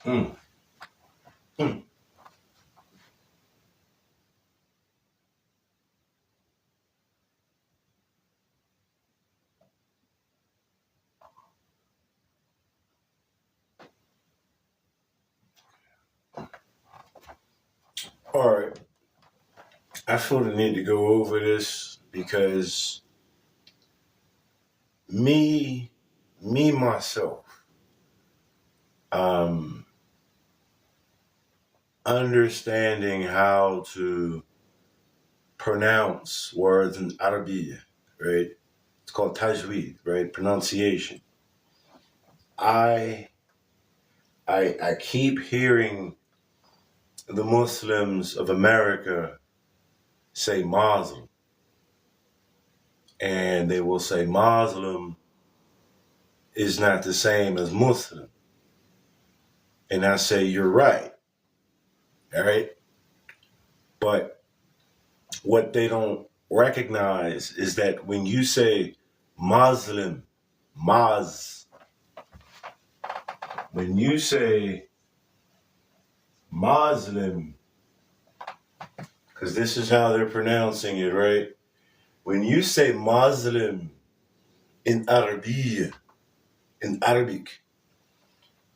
Mm, mm. All right. I feel the need to go over this because me, myself, um, understanding how to pronounce words in Arabic, right? It's called tajweed, right? Pronunciation. I I keep hearing the Muslims of America say Muslim, and they will say Muslim is not the same as Muslim. And I say, you're right, all right? But what they don't recognize is that when you say Muslim, Maz, when you say Muslim, because this is how they're pronouncing it, right? When you say Muslim in Arabic,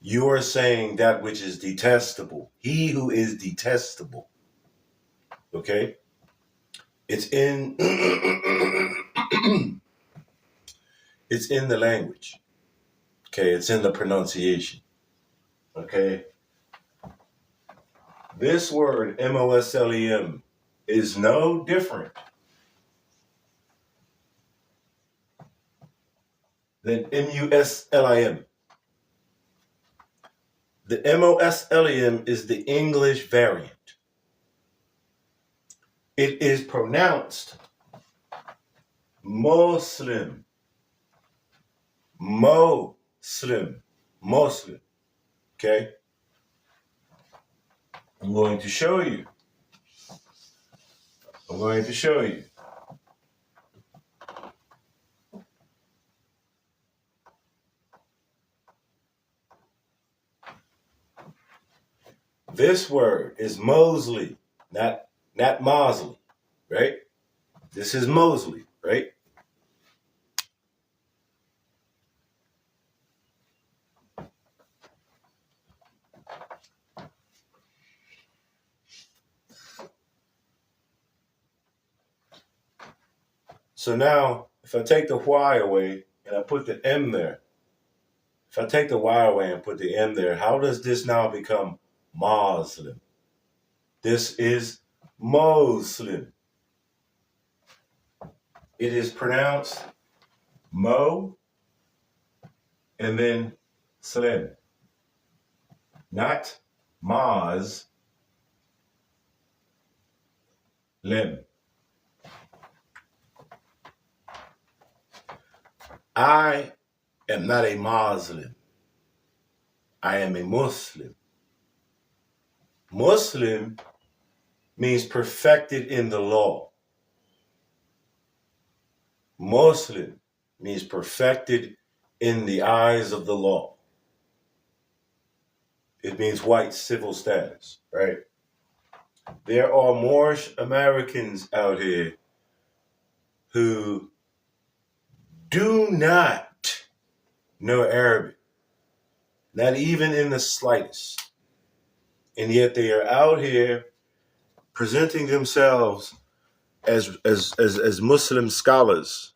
you are saying that which is detestable. He who is detestable. Okay? It's in it's in the language. Okay, it's in the pronunciation. Okay. This word Moslem is no different than Muslim. The Moslem is the English variant. It is pronounced Muslim. Muslim. Muslim. Okay? I'm going to show you. I'm going to show you. This word is Mosley, not Mosley, right? This is Mosley, right? So now, if I take the Y away and I put the M there, if I take the Y away and put the M there, how does this now become Muslim? This is Muslim. It is pronounced Mo and then Slim, not Maz Lim. I am not a Muslim. I am a Muslim. Muslim means perfected in the law. Muslim means perfected in the eyes of the law. It means white civil status, right? There are more Americans out here who do not know Arabic, not even in the slightest. And yet they are out here presenting themselves as Muslim scholars.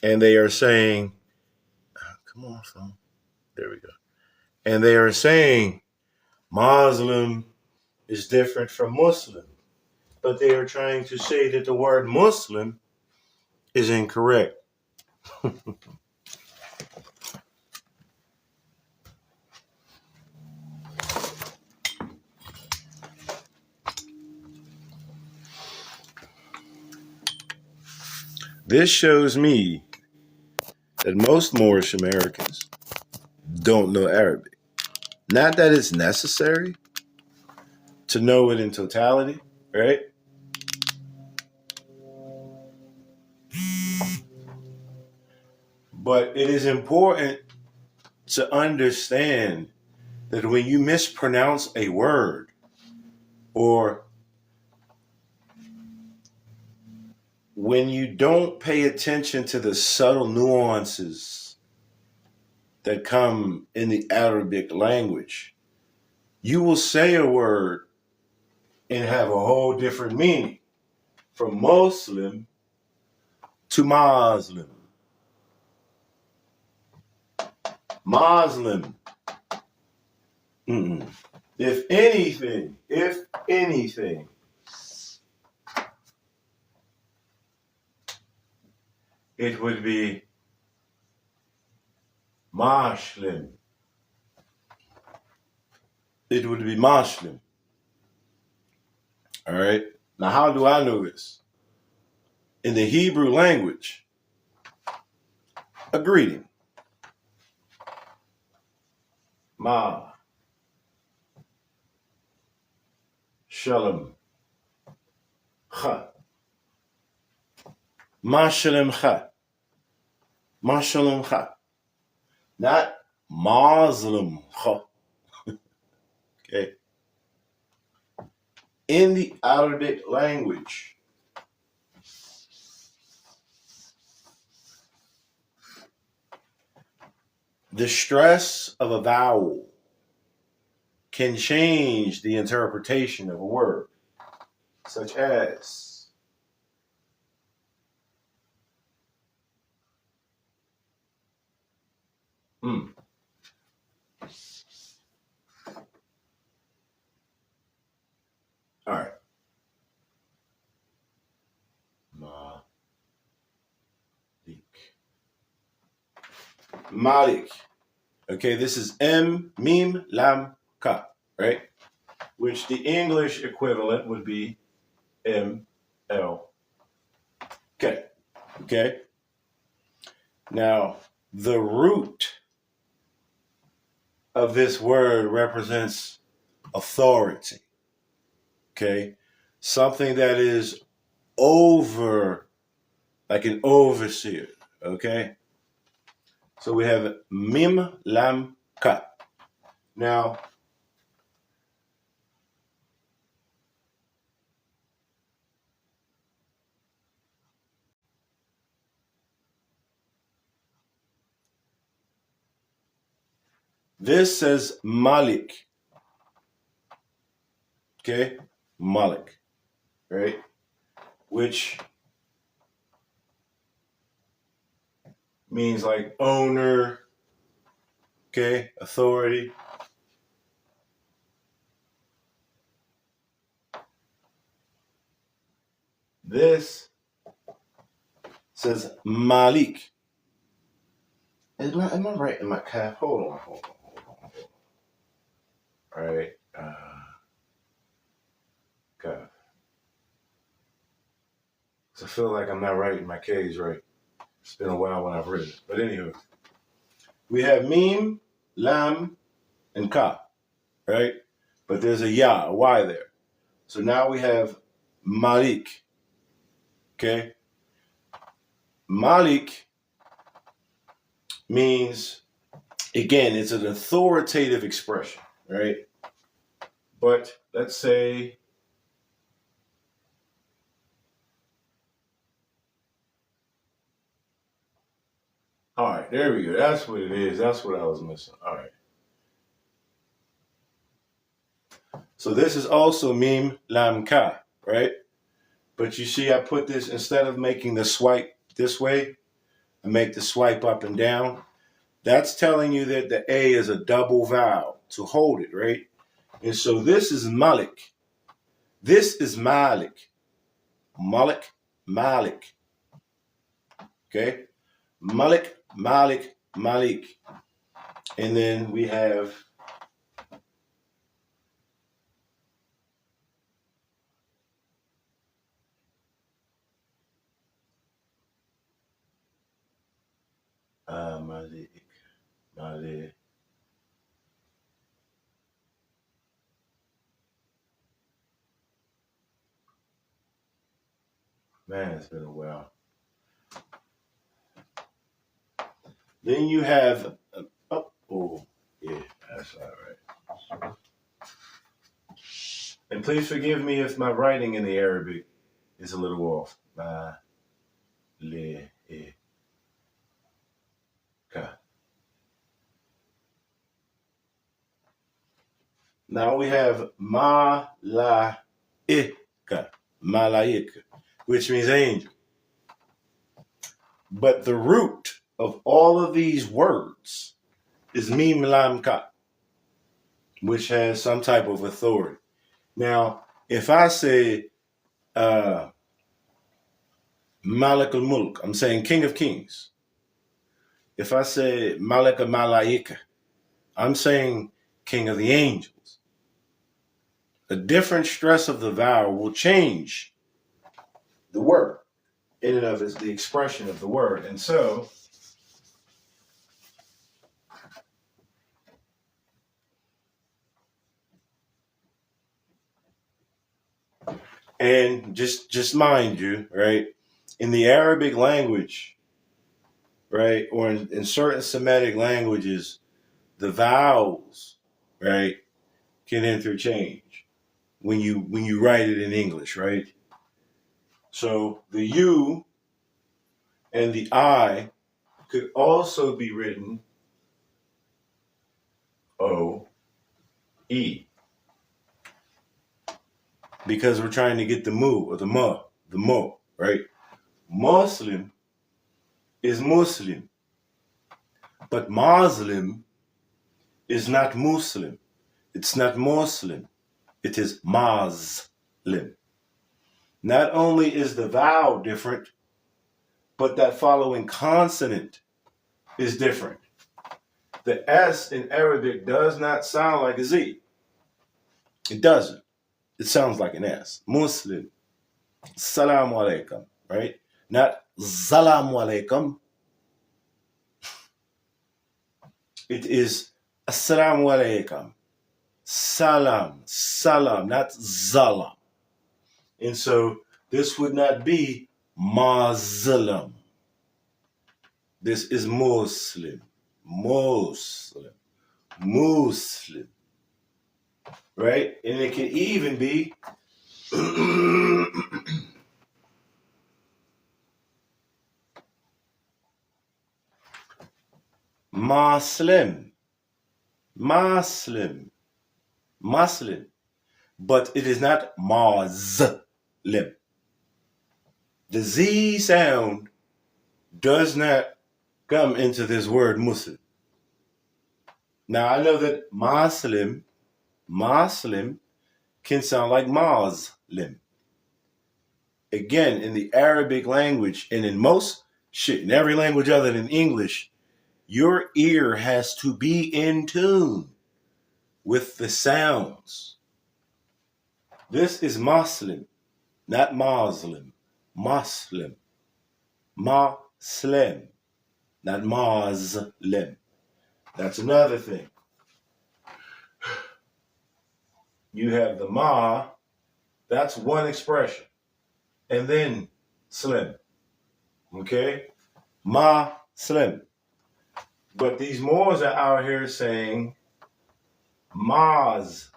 And they are saying, come on, phone. There we go. And they are saying Muslim is different from Muslim. But they are trying to say that the word Muslim is incorrect. This shows me that most Moorish Americans don't know Arabic. Not that it's necessary to know it in totality, right? But it is important to understand that when you mispronounce a word or when you don't pay attention to the subtle nuances that come in the Arabic language, you will say a word and have a whole different meaning. From Muslim to Muslim. Muslim. Mm-mm. If anything, it would be Muslim. It would be Muslim. All right. Now, how do I know this? In the Hebrew language, a greeting. Ma. Shalom. Cha. Ma shalom cha. Ma shalom cha. Not Muslim cha. Okay. In the Arabic language, the stress of a vowel can change the interpretation of a word, such as All right. Malik. Okay, this is M, Mim, Lam, Ka, right? Which the English equivalent would be M, L, K. Okay? Now, the root of this word represents authority. Okay? Something that is over, like an overseer. Okay? So we have Mim, Lam, Ka. Now, this says Malik. Okay? Malik. Right? Which means like owner, okay, authority. This says Malik. Am I right in my calf? Hold on. All right. Calf. So I feel like I'm not right in my K's right. It's been a while when I've read it. But anywho, we have Mim, Lam, and Ka, right? But there's a Ya, a Y there. So now we have Malik, okay? Malik means, again, it's an authoritative expression, right? But let's say, all right, there we go. That's what it is. That's what I was missing. All right. So this is also Mim Lam Ka, right? But you see, I put this, instead of making the swipe this way, I make the swipe up and down. That's telling you that the A is a double vowel to hold it, right? And so this is Malik. This is Malik. Malik, Malik. Okay? Malik, Malik, Malik. And then we have Malik, Malik. Man, it's been a while. Then you have, yeah, that's all right. And please forgive me if my writing in the Arabic is a little off. Now we have malaika, malaika, which means angel. But the root of all of these words is mim lam ka, which has some type of authority. Now, if I say Malik al-Mulk, I'm saying King of Kings. If I say Malik al-Malaika, I'm saying King of the Angels. A different stress of the vowel will change the word in and of its the expression of the word. And so, and just mind you, right, in the Arabic language, right, or in certain Semitic languages, the vowels, right, can interchange when you write it in English, right? So the U and the I could also be written O-E because we're trying to get the mu or the mo, right? Muslim is Muslim, but Muslim is not Muslim. It's not Muslim. It is Muslim. Not only is the vowel different, but that following consonant is different. The S in Arabic does not sound like a Z. It doesn't. It sounds like an S. Muslim. Salaam alaikum, right? Not Salam alaikum. It is Assalamu alaikum. Salam, not Zalam. And so this would not be Muslim. This is Muslim. Right? And it can even be Muslim. But it is not Muslim. The Z sound does not come into this word Muslim. Now I know that Muslim can sound like Muslim. Again, in the Arabic language and in every language other than English, your ear has to be in tune with the sounds. This is Muslim, not Muslim. Muslim. Muslim, not Muslim. That's another thing. You have the ma, that's one expression. And then slim. Okay? Ma, slim. But these Moors are out here saying Muslim.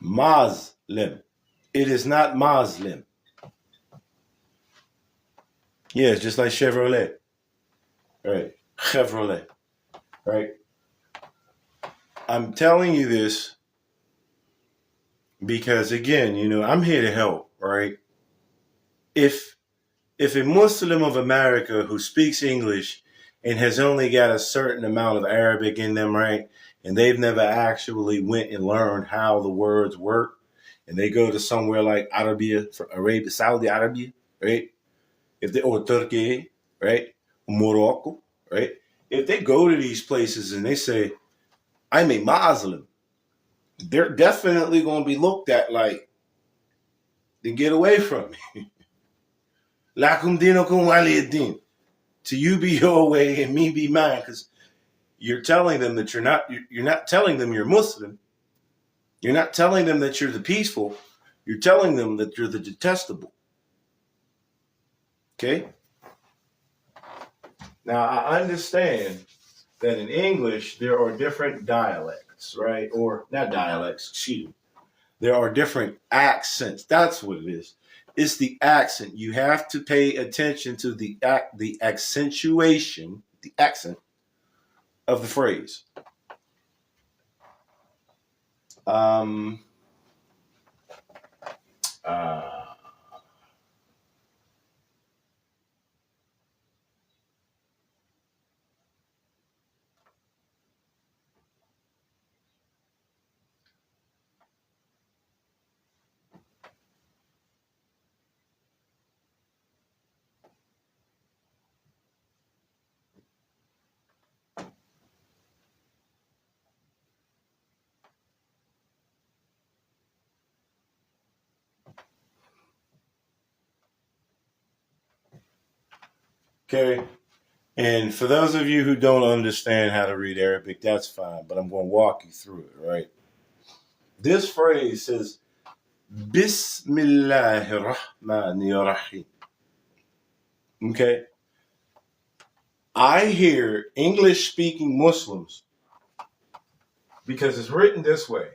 Muslim. It is not Muslim. Yeah, it's just like Chevrolet. Right. Chevrolet. Right. I'm telling you this because, again, I'm here to help, right? If a Muslim of America who speaks English and has only got a certain amount of Arabic in them, right, and they've never actually went and learned how the words work, and they go to somewhere like Arabia, Saudi Arabia, right, or Turkey, right, Morocco, right, if they go to these places and they say, I'm a Muslim, they're definitely going to be looked at like, then get away from me. Lakum dinukum waliyad-din. To you be your way and me be mine, because you're telling them that you're not telling them you're Muslim. You're not telling them that you're the peaceful. You're telling them that you're the detestable. Okay? Now, I understand that in English there are different dialects, right? Or not dialects, excuse me. There are different accents. That's what it is. It's the accent. You have to pay attention to the accentuation, the accent of the phrase. Um, uh, okay. And for those of you who don't understand how to read Arabic, that's fine, but I'm going to walk you through it, right? This phrase says, Bismillahir Rahmanir Rahim. Okay? I hear English speaking Muslims, because it's written this way.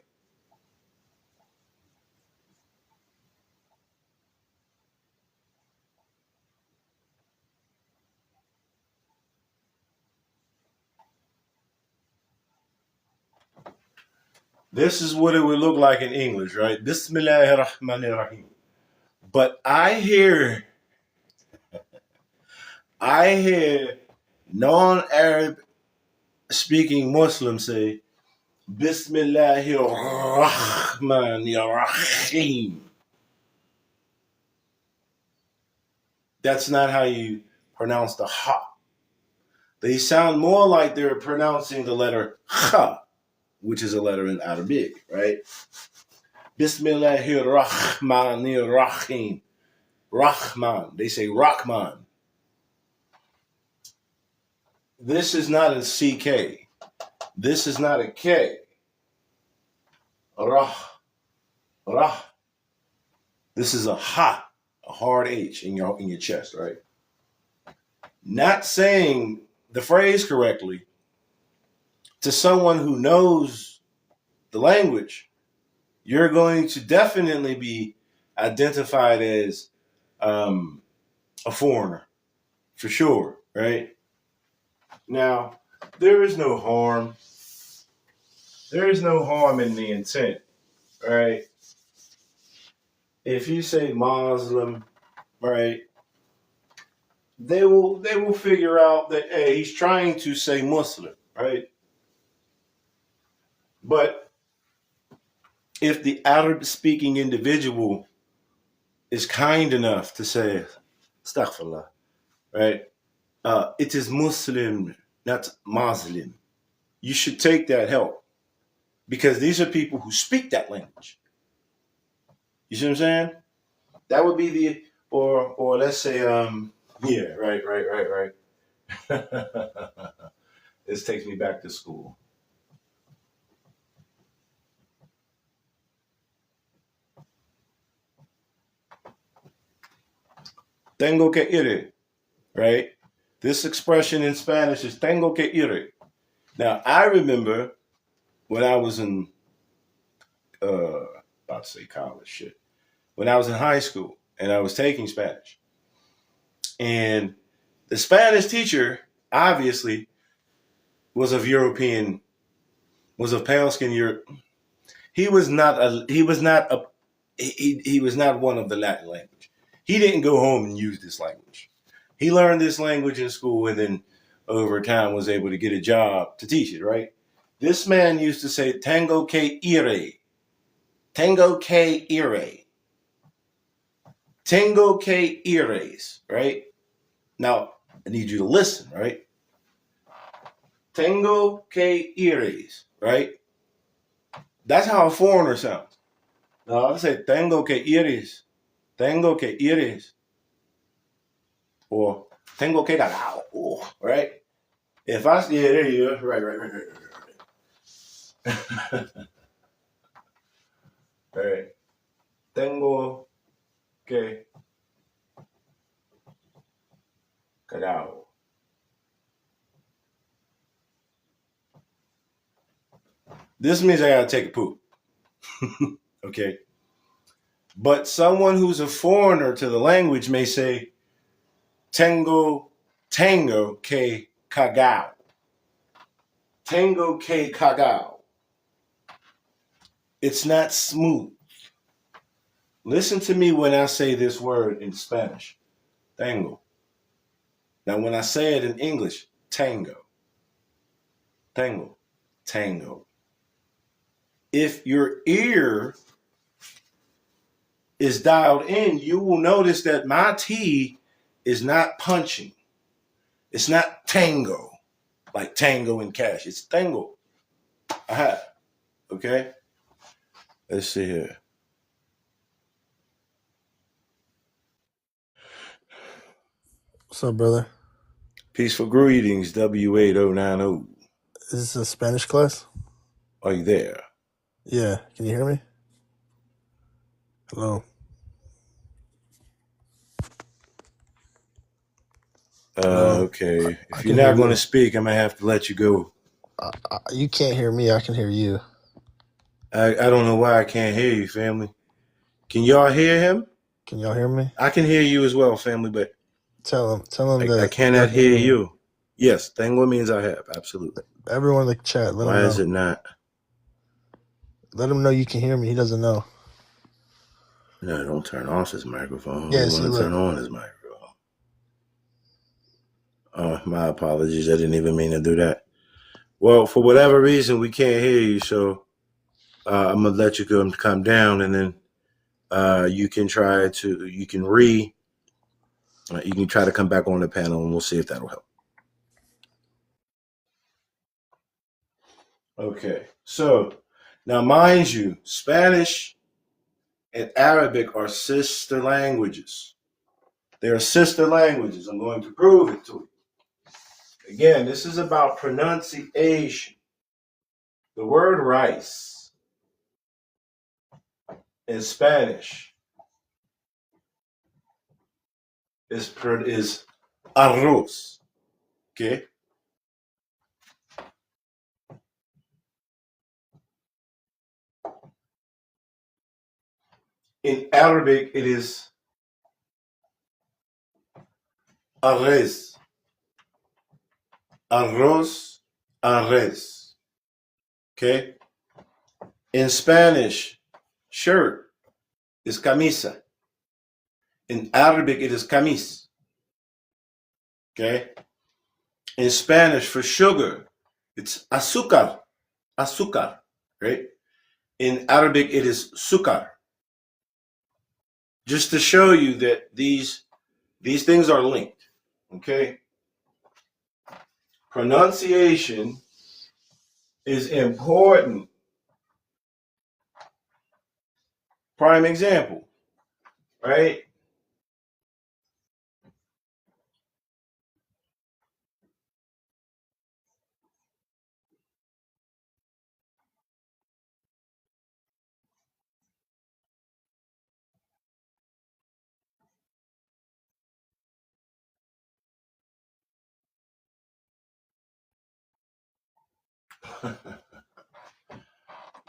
This is what it would look like in English, right? Bismillahir Rahmanir Rahim. But I hear non-Arab speaking Muslims say, Bismillahir Rahmanir Rahim. That's not how you pronounce the ha. They sound more like they're pronouncing the letter ha, which is a letter in Arabic, right? Bismillahir Rahmanir Rahim. Rahman. They say Rahman. This is not a CK. This is not a K. Rah. Rah. This is a ha, a hard H in your chest, right? Not saying the phrase correctly to someone who knows the language, you're going to definitely be identified as a foreigner, for sure, right? Now, there is no harm. There is no harm in the intent, right? If you say Muslim, right, they will figure out that, hey, he's trying to say Muslim, right? But if the Arab speaking individual is kind enough to say astaghfirullah, right? It is Muslim, not Muslim. You should take that help, because these are people who speak that language. You see what I'm saying? That would be the, or let's say yeah, right. This takes me back to school. Tengo que ir, right? This expression in Spanish is tengo que ir. Now, I remember when I was in, about to say college, shit. When I was in high school and I was taking Spanish. And the Spanish teacher, obviously, was of European, was of pale skin Europe. He was not one of the Latin language. He didn't go home and use this language. He learned this language in school and then over time was able to get a job to teach it, right? This man used to say, Tengo que ire. Tengo que ire. Tengo que ires, right? Now, I need you to listen, right? Tengo que ires, right? That's how a foreigner sounds. Now, I say, Tengo que ires. Tengo que ires. Or, Tengo que dar, right? If I, yeah, there you go. Right. All right. Tengo que dar. This means I gotta take a poop. Okay. But someone who's a foreigner to the language may say, Tango que cagao. Tango que cagao. It's not smooth. Listen to me when I say this word in Spanish. Tango. Now, when I say it in English, tango. Tango. Tango. If your ear is dialed in, you will notice that my T is not punching. It's not tango, like Tango and Cash. It's tango. Aha. Okay? Let's see here. What's up, brother? Peaceful greetings, W8090. Is this a Spanish class? Are you there? Yeah. Can you hear me? Hello. Hello. Okay. I If can you're hear not going you. to speak, I'm going to have to let you go. You can't hear me. I can hear you. I don't know why I can't hear you, family. Can y'all hear him? Can y'all hear me? I can hear you as well, family, but Tell him I that he cannot doesn't hear hear me. you. Yes, tango means I have. Absolutely. Everyone in the chat, let him Why know. is it not? Let him know you can hear me. He doesn't know. No, don't turn off his microphone. Yeah, We see, want to look. turn on his microphone. My apologies. I didn't even mean to do that. Well, for whatever reason, we can't hear you, so I'm gonna let you come down, and then you can try to you can try to come back on the panel, and we'll see if that'll help. Okay, so now mind you, Spanish and Arabic are sister languages. They are sister languages. I'm going to prove it to you. Again, this is about pronunciation. The word rice in Spanish is arroz. Okay. In Arabic, it is arroz. Arroz, arroz. Okay. In Spanish, shirt is camisa. In Arabic, it is camis. Okay. In Spanish, for sugar, it's azúcar. Azúcar. Right. In Arabic, it is sucar. Just to show you that these things are linked. Okay. Pronunciation is important. Prime example, right?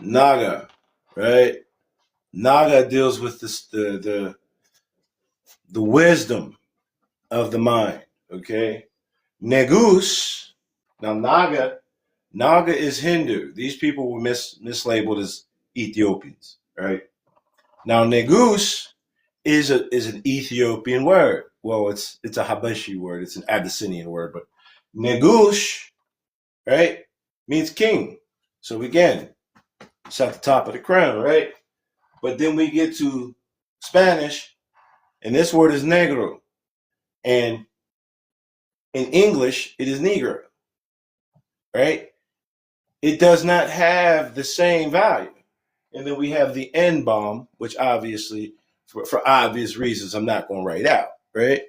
Naga, right? Naga deals with the wisdom of the mind. Okay. Negus. Now Naga is Hindu. These people were mislabeled as Ethiopians, right? Now Negus is an Ethiopian word. Well, it's a Habashi word. It's an Abyssinian word, but Negus, right, means king. So again, it's at the top of the crown, right? But then we get to Spanish, and this word is negro. And in English, it is negro, right? It does not have the same value. And then we have the N bomb, which obviously, for obvious reasons, I'm not going to write out, right?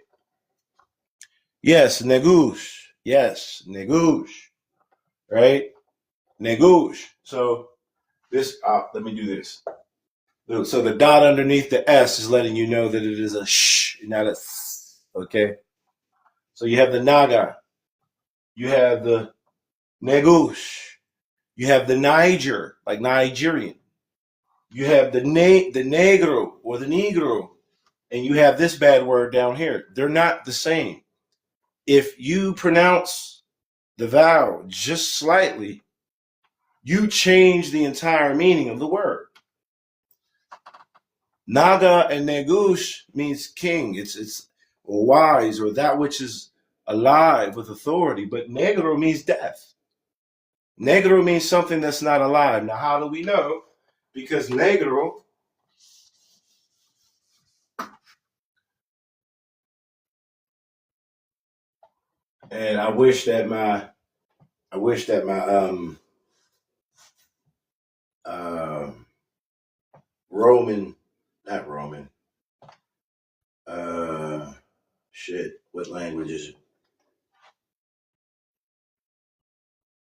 Yes, negouche. Yes, negouche, right? Negouche. So this, let me do this. So the dot underneath the S is letting you know that it is a sh, not a s. Okay. So you have the naga, you have the negouche, You have the Niger, like Nigerian. You have the negro or the negro, and you have this bad word down here. They're not the same. If you pronounce the vowel just slightly, you change the entire meaning of the word. Naga and Negush means king. It's or wise or that which is alive with authority. But negro means death. Negro means something that's not alive. Now, how do we know? Because negro, and I wish that my uh, Roman, not Roman, shit, what language is it?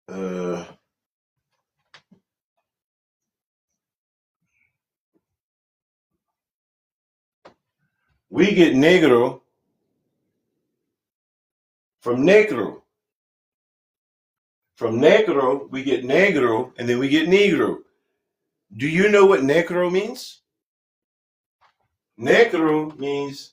Uh, we get negro from negro. From negro, we get negro, and then we get negro. Do you know what negro means? Negro means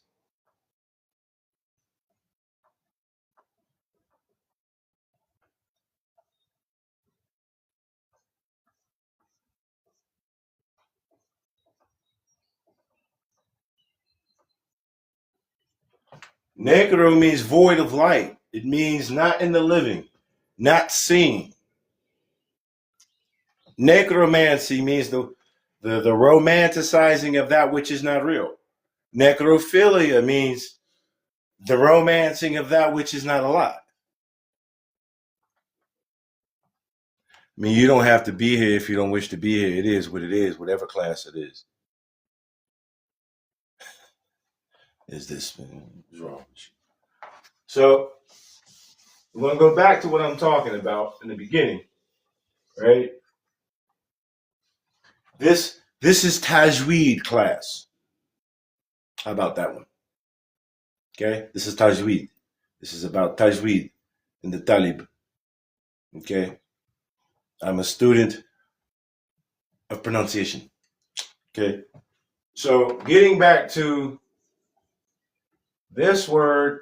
negro means void of light. It means not in the living, not seen. Necromancy means the romanticizing of that which is not real. Necrophilia means the romancing of that which is not alive. I mean, you don't have to be here if you don't wish to be here. It is what it is, whatever class it is. Is this what's wrong with you? So we're going to go back to what I'm talking about in the beginning, right? This is Tajweed class. How about that one? Okay, this is Tajweed. This is about Tajweed in the Talib. Okay, I'm a student of pronunciation. Okay, so getting back to this word,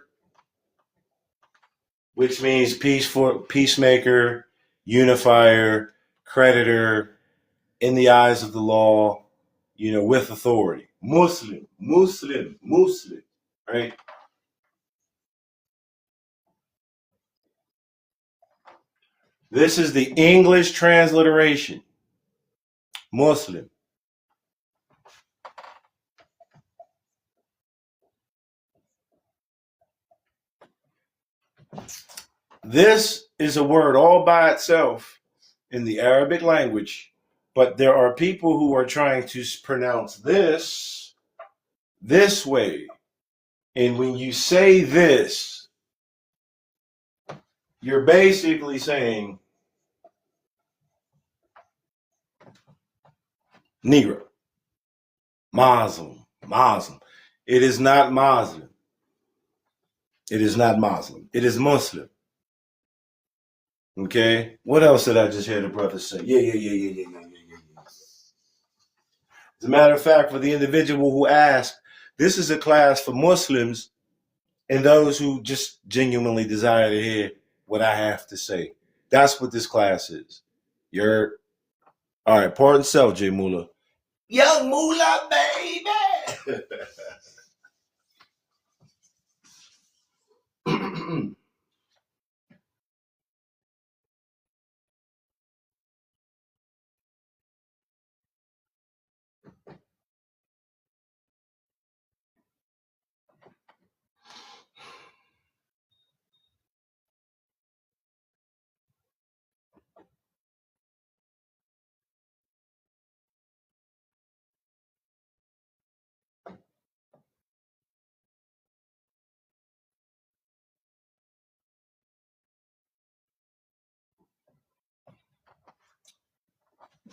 which means peacemaker, unifier, creditor, in the eyes of the law, with authority. Muslim, Muslim, Muslim, right? This is the English transliteration. Muslim. This is a word all by itself in the Arabic language, but there are people who are trying to pronounce this way. And when you say this, you're basically saying Negro, Muslim, Muslim. It is not Muslim. It is not Muslim. It is Muslim. Okay? What else did I just hear the brother say? Yeah. As a matter of fact, for the individual who asked, this is a class for Muslims and those who just genuinely desire to hear what I have to say. That's what this class is. You're all right. Pardon self, J Mula. Young Mula, baby.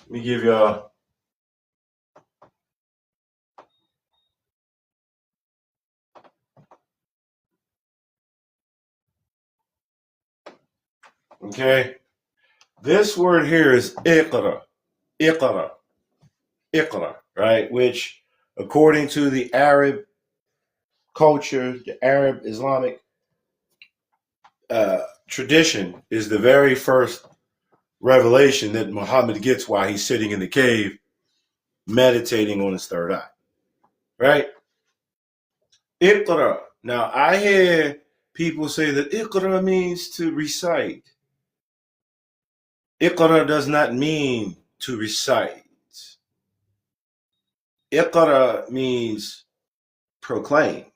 Let me give y'all. Okay. This word here is iqra, iqra, iqra, right? Which, according to the Arab culture, the Arab Islamic tradition, is the very first revelation that Muhammad gets while he's sitting in the cave meditating on his third eye, right? Iqra. Now, I hear people say that Iqra means to recite. Iqra does not mean to recite. Iqra means proclaim,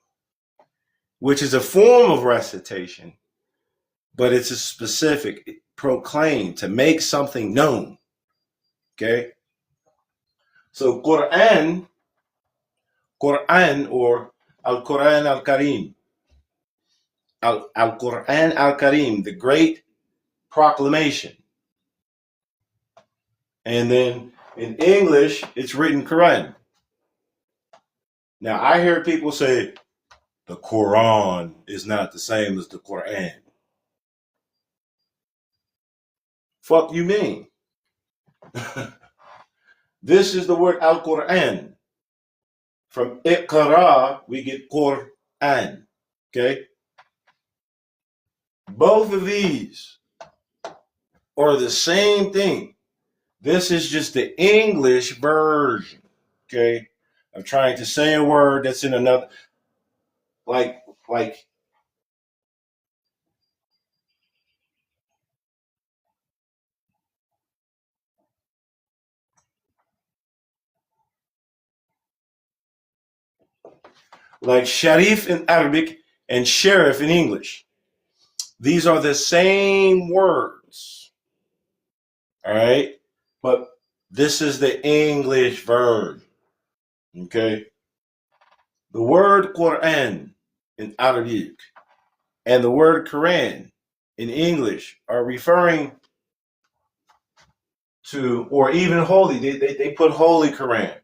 which is a form of recitation, but it's a specific proclaim, to make something known. Okay? So Quran or Al-Quran Al-Karim, Al-Quran Al-Karim, the great proclamation. And then in English, it's written Quran. Now, I hear people say the Quran is not the same as the Quran. Fuck you mean? This is the word Al-Quran. From Iqra, we get Quran. Okay? Both of these are the same thing. This is just the English version. Okay? I'm trying to say a word that's in another, like Sharif in Arabic and Sheriff in English. These are the same words. All right? But this is the English version. Okay? The word Quran in Arabic and the word Quran in English are referring to, or even holy. They put holy Quran.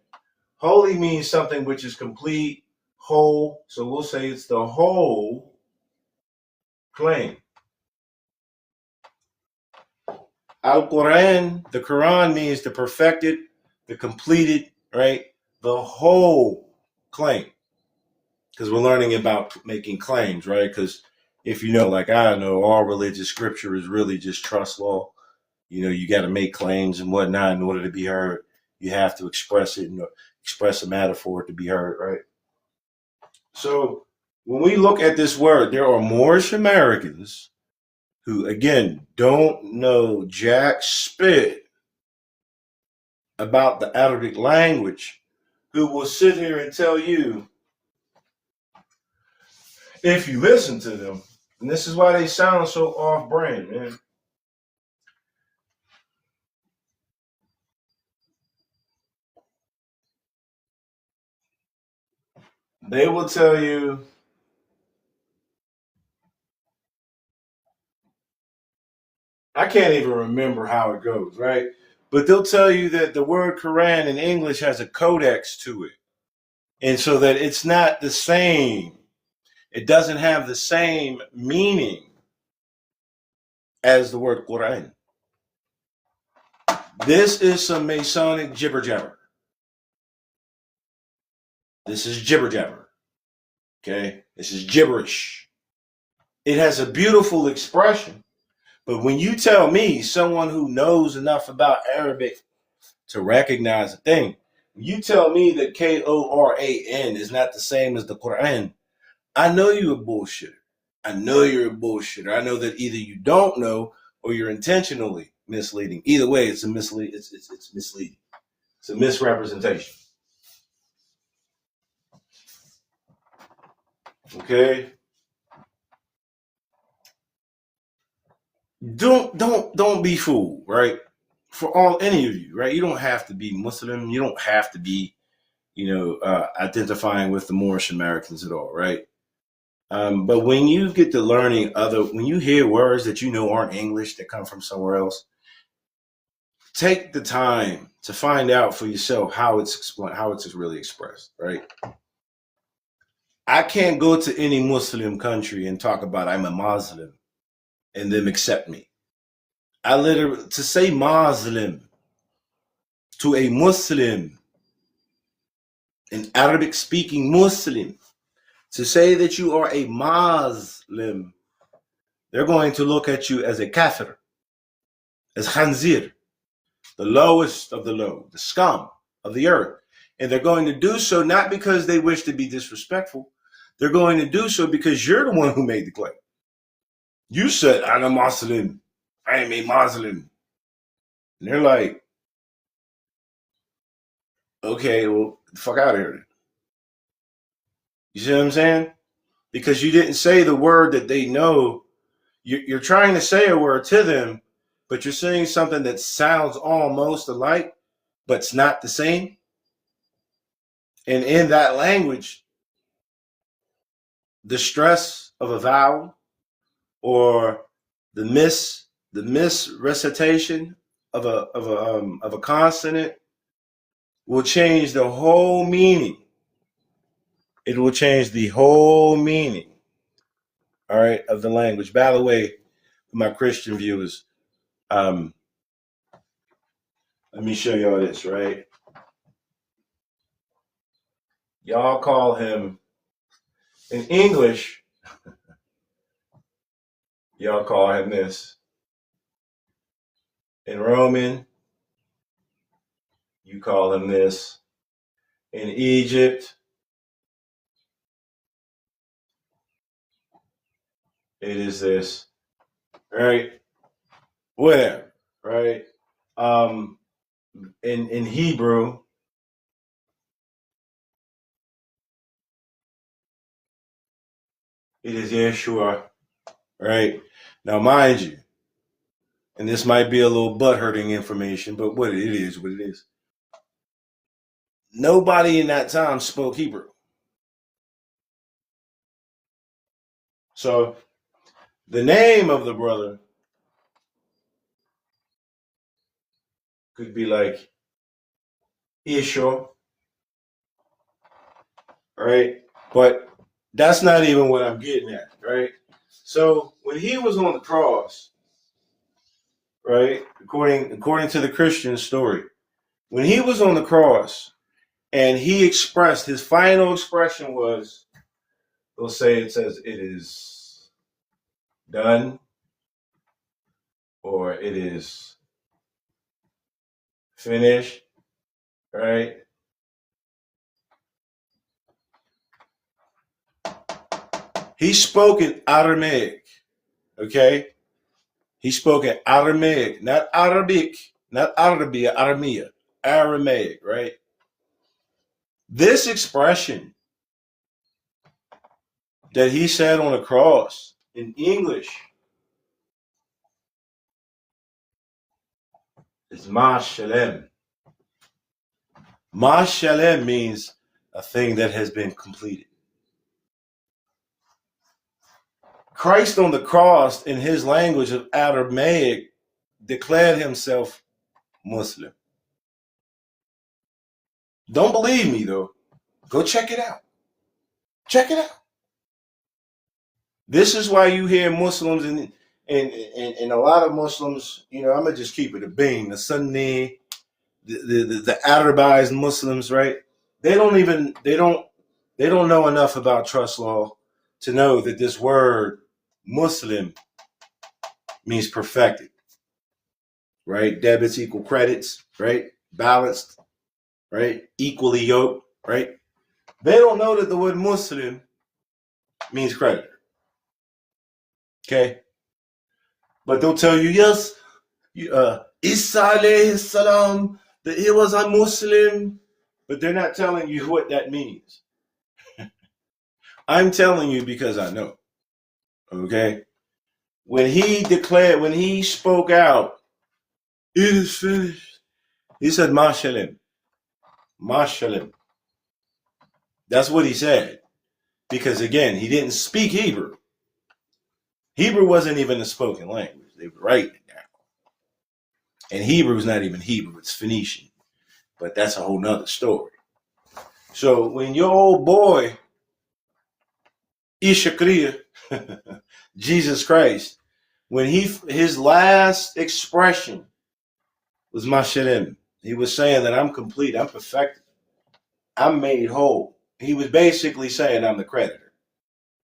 Holy means something which is complete, whole. So we'll say it's the whole claim. Al-Quran, the Quran means the perfected, the completed, right? The whole claim. Because we're learning about making claims, right? Because if you know, like I know, all religious scripture is really just trust law. You know, you got to make claims and whatnot in order to be heard. You have to express it and express a matter for it to be heard, right? So when we look at this word, there are Moorish Americans who, again, don't know jack spit about the Arabic language, who will sit here and tell you, if you listen to them, and this is why they sound so off-brand, man. They will tell you, I can't even remember how it goes, right? But they'll tell you that the word Quran in English has a codex to it. And so that it's not the same. It doesn't have the same meaning as the word Quran. This is some Masonic jibber jabber. This is jibber jabber. Okay? This is gibberish. It has a beautiful expression. But when you tell me, someone who knows enough about Arabic to recognize a thing, when you tell me that Koran is not the same as the Quran, I know you're a bullshitter. I know you're a bullshitter. I know that either you don't know or you're intentionally misleading. Either way, it's a mislead. It's misleading. It's a misrepresentation. Okay. Don't be fooled, right? For all any of you, right? You don't have to be Muslim. You don't have to be, identifying with the Moorish Americans at all, right? But when you get to learning when you hear words that you know aren't English that come from somewhere else, take the time to find out for yourself how it's explained, how it's really expressed, right? I can't go to any Muslim country and talk about I'm a Muslim and them accept me. to say Muslim to a Muslim, an Arabic speaking Muslim, to say that you are a Muslim, they're going to look at you as a kafir, as khanzir, the lowest of the low, the scum of the earth. And they're going to do so not because they wish to be disrespectful. They're going to do so because you're the one who made the claim. You said, I'm a Muslim. I am a Muslim. And they're like, okay, well, fuck out of here. You see what I'm saying? Because you didn't say the word that they know. You're trying to say a word to them, but you're saying something that sounds almost alike, but it's not the same. And in that language, the stress of a vowel or the misrecitation of a consonant will change the whole meaning. It will change the whole meaning, all right, of the language. By the way, my Christian viewers, let me show y'all this, right? Y'all call him, in English, y'all call him this. In Roman, you call him this. In Egypt, it is this, right? Whatever, right? In Hebrew, it is Yeshua, right? Now, mind you, and this might be a little butt-hurting information, but what it is, what it is. Nobody in that time spoke Hebrew. So the name of the brother could be like Ishor, right? But that's not even what I'm getting at, right? So when he was on the cross, right, according to the Christian story, when he was on the cross and he expressed, his final expression was, they'll say it says it is done or it is finished, right? He spoke in Aramaic, okay? He spoke in Aramaic, not Arabic, not Arabia, Aramea, Aramaic, right? This expression that he said on the cross in English is Ma Shalem. Ma Shalem means a thing that has been completed. Christ on the cross, in his language of Aramaic, declared himself Muslim. Don't believe me, though. Go check it out. Check it out. This is why you hear Muslims and a lot of Muslims, I'm going to just keep it a bean, the Sunni, the Arabized Muslims, right? They don't know enough about trust law to know that this word Muslim means perfected, right? Debits equal credits, right? Balanced, right? Equally yoked, right? They don't know that the word Muslim means creditor. Okay? But they'll tell you, yes, Isa alayhi salam, that he was a Muslim, but they're not telling you what that means. I'm telling you because I know. Okay? When he spoke out, it is finished. He said, Mashalim. Mashalim. That's what he said. Because again, he didn't speak Hebrew. Hebrew wasn't even a spoken language. They were writing it down. And Hebrew is not even Hebrew, it's Phoenician. But that's a whole nother story. So when your old boy, Ishakriya, Jesus Christ, when his last expression was Mashirim. He was saying that I'm complete, I'm perfected, I'm made whole. He was basically saying I'm the creditor,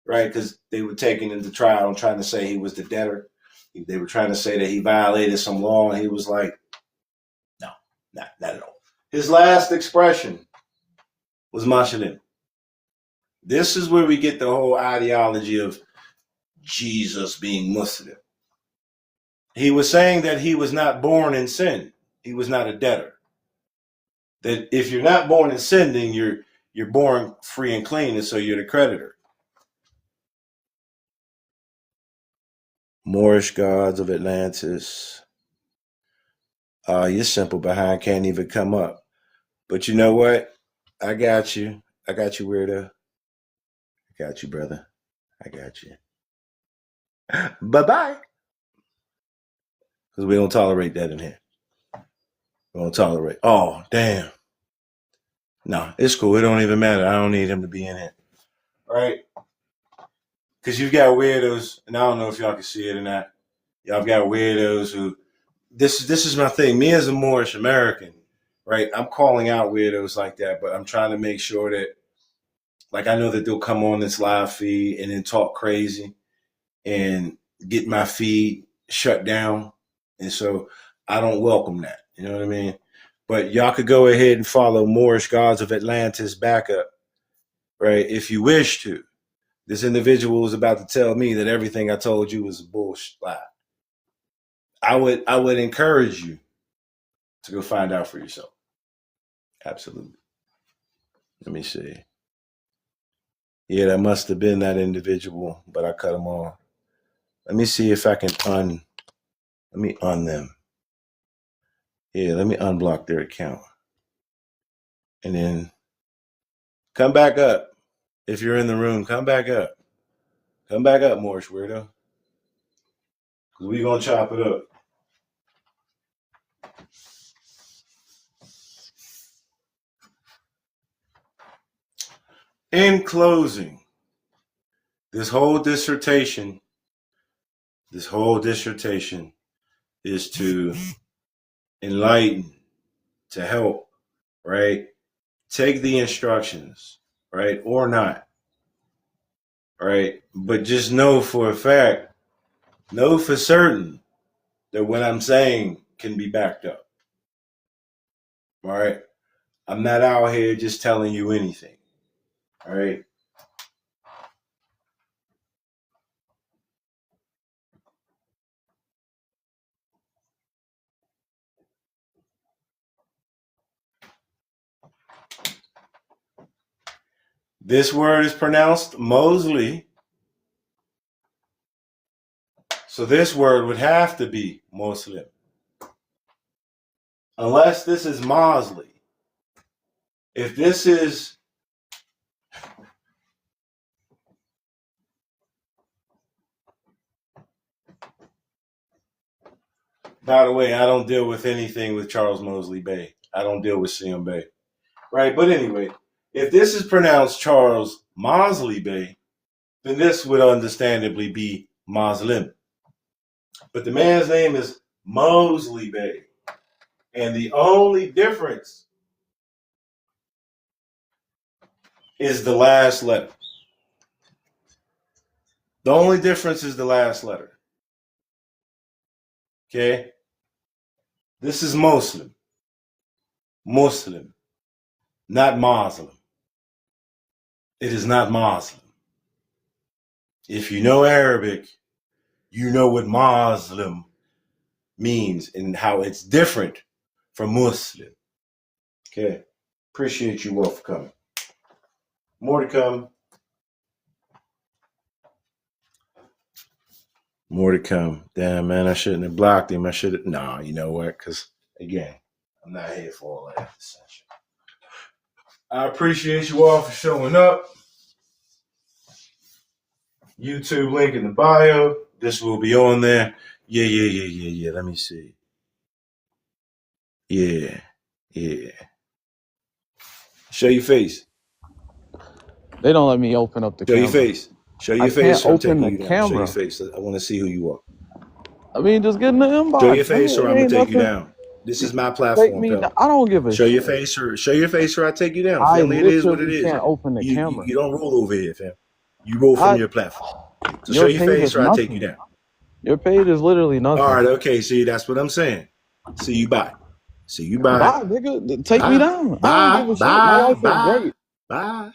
right? Because they were taking him to trial and trying to say he was the debtor. They were trying to say that he violated some law, and he was like, no, not at all. His last expression was Mashirim. This is where we get the whole ideology of Jesus being Muslim. He was saying that he was not born in sin. He was not a debtor. That if you're not born in sin, then you're born free and clean, and so you're the creditor. Moorish gods of Atlantis. Your simple behind can't even come up. But you know what? I got you. I got you, weirdo. I got you, brother. I got you. Bye-bye. Because we don't tolerate that in here. We don't tolerate. Oh, damn. No, it's cool. It don't even matter. I don't need him to be in it. All right? Because you've got weirdos, and I don't know if y'all can see it or not. Y'all got weirdos who... This is my thing. Me as a Moorish American, right? I'm calling out weirdos like that, but I'm trying to make sure that, like, I know that they'll come on this live feed and then talk crazy and get my feed shut down. And so I don't welcome that. You know what I mean? But y'all could go ahead and follow Moorish Gods of Atlantis backup, right? If you wish to. This individual is about to tell me that everything I told you was a bullshit lie. I would encourage you to go find out for yourself. Absolutely. Let me see. Yeah, that must have been that individual, but I cut them off. Let me see if I can let me un them. Yeah, let me unblock their account. And then come back up. If you're in the room, come back up. Come back up, Moorish weirdo. Because we're going to chop it up. In closing, this whole dissertation is to enlighten, to help, right? Take the instructions, right? Or not, right? But just know for a fact, know for certain that what I'm saying can be backed up. All right? I'm not out here just telling you anything. All right? This word is pronounced Mosley. So this word would have to be Muslim. Unless this is Mosley. If this is... By the way, I don't deal with anything with Charles Mosley Bay. I don't deal with CM Bay. Right? But anyway, if this is pronounced Charles Mosley Bay, then this would understandably be Muslim. But the man's name is Mosley Bay. And the only difference is the last letter. The only difference is the last letter. Okay? This is Muslim. Muslim. Not Muslim. It is not Muslim. If you know Arabic, you know what Muslim means and how it's different from Muslim. Okay? Appreciate you all for coming. More to come. More to come. Damn, man, I shouldn't have blocked him. I should have. Nah, you know what? Because, again, I'm not here for all that. I appreciate you all for showing up. YouTube link in the bio. This will be on there. Yeah. Let me see. Yeah. Show your face. They don't let me open up the Show camera. your face. Show your I face. can't I'm open taking the you down. camera. Show your face. I want to see who you are. I mean, just get in the Show your inbox, face, nigga. or It I'm gonna ain't take you nothing. down. This is my Take platform, me down. pal. I don't give a Show your shit. face, or I take you down. I Family, it is what it literally is. can't open the camera. You don't roll over here, fam. You roll from I your platform. So show Your your page face, is or I take you nothing. down. Your page is literally All nothing. right, okay. See, that's what I'm saying. See you bye. See you bye. Bye, nigga. Take me Bye. down. I don't give Bye. a shit. My Bye. life is Bye. great. Bye.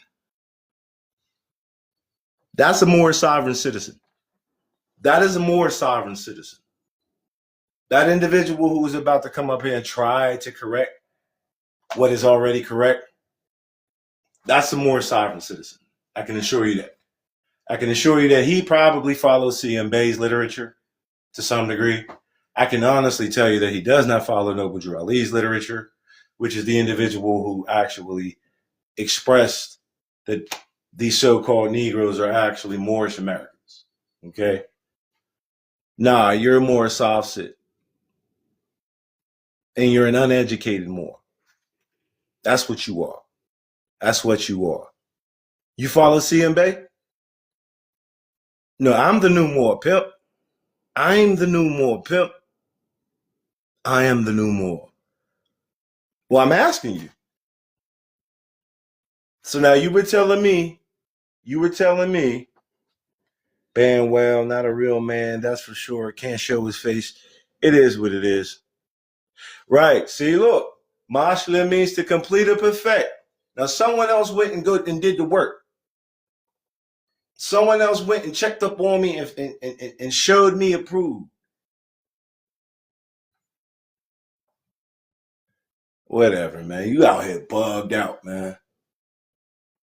That's a more sovereign citizen. That is a more sovereign citizen. That individual who is about to come up here and try to correct what is already correct, that's a more sovereign citizen. I can assure you that. I can assure you that he probably follows C.M. Bay's literature to some degree. I can honestly tell you that he does not follow Noble Drew Ali's literature, which is the individual who actually expressed that these so-called Negroes are actually Moorish Americans. Okay? Nah, you're a more soft sit. And you're an uneducated Moor. That's what you are. That's what you are. You follow CM Bay? No, I'm the new Moor pimp. I'm the new Moor pimp. I am the new Moor. Well, I'm asking you. So now you were telling me, Ben, well, not a real man, that's for sure. Can't show his face. It is what it is. Right. See, look, Moslem means to complete or perfect. Now, someone else went and did the work. Someone else went and checked up on me and showed me approved. Whatever, man. You out here bugged out, man.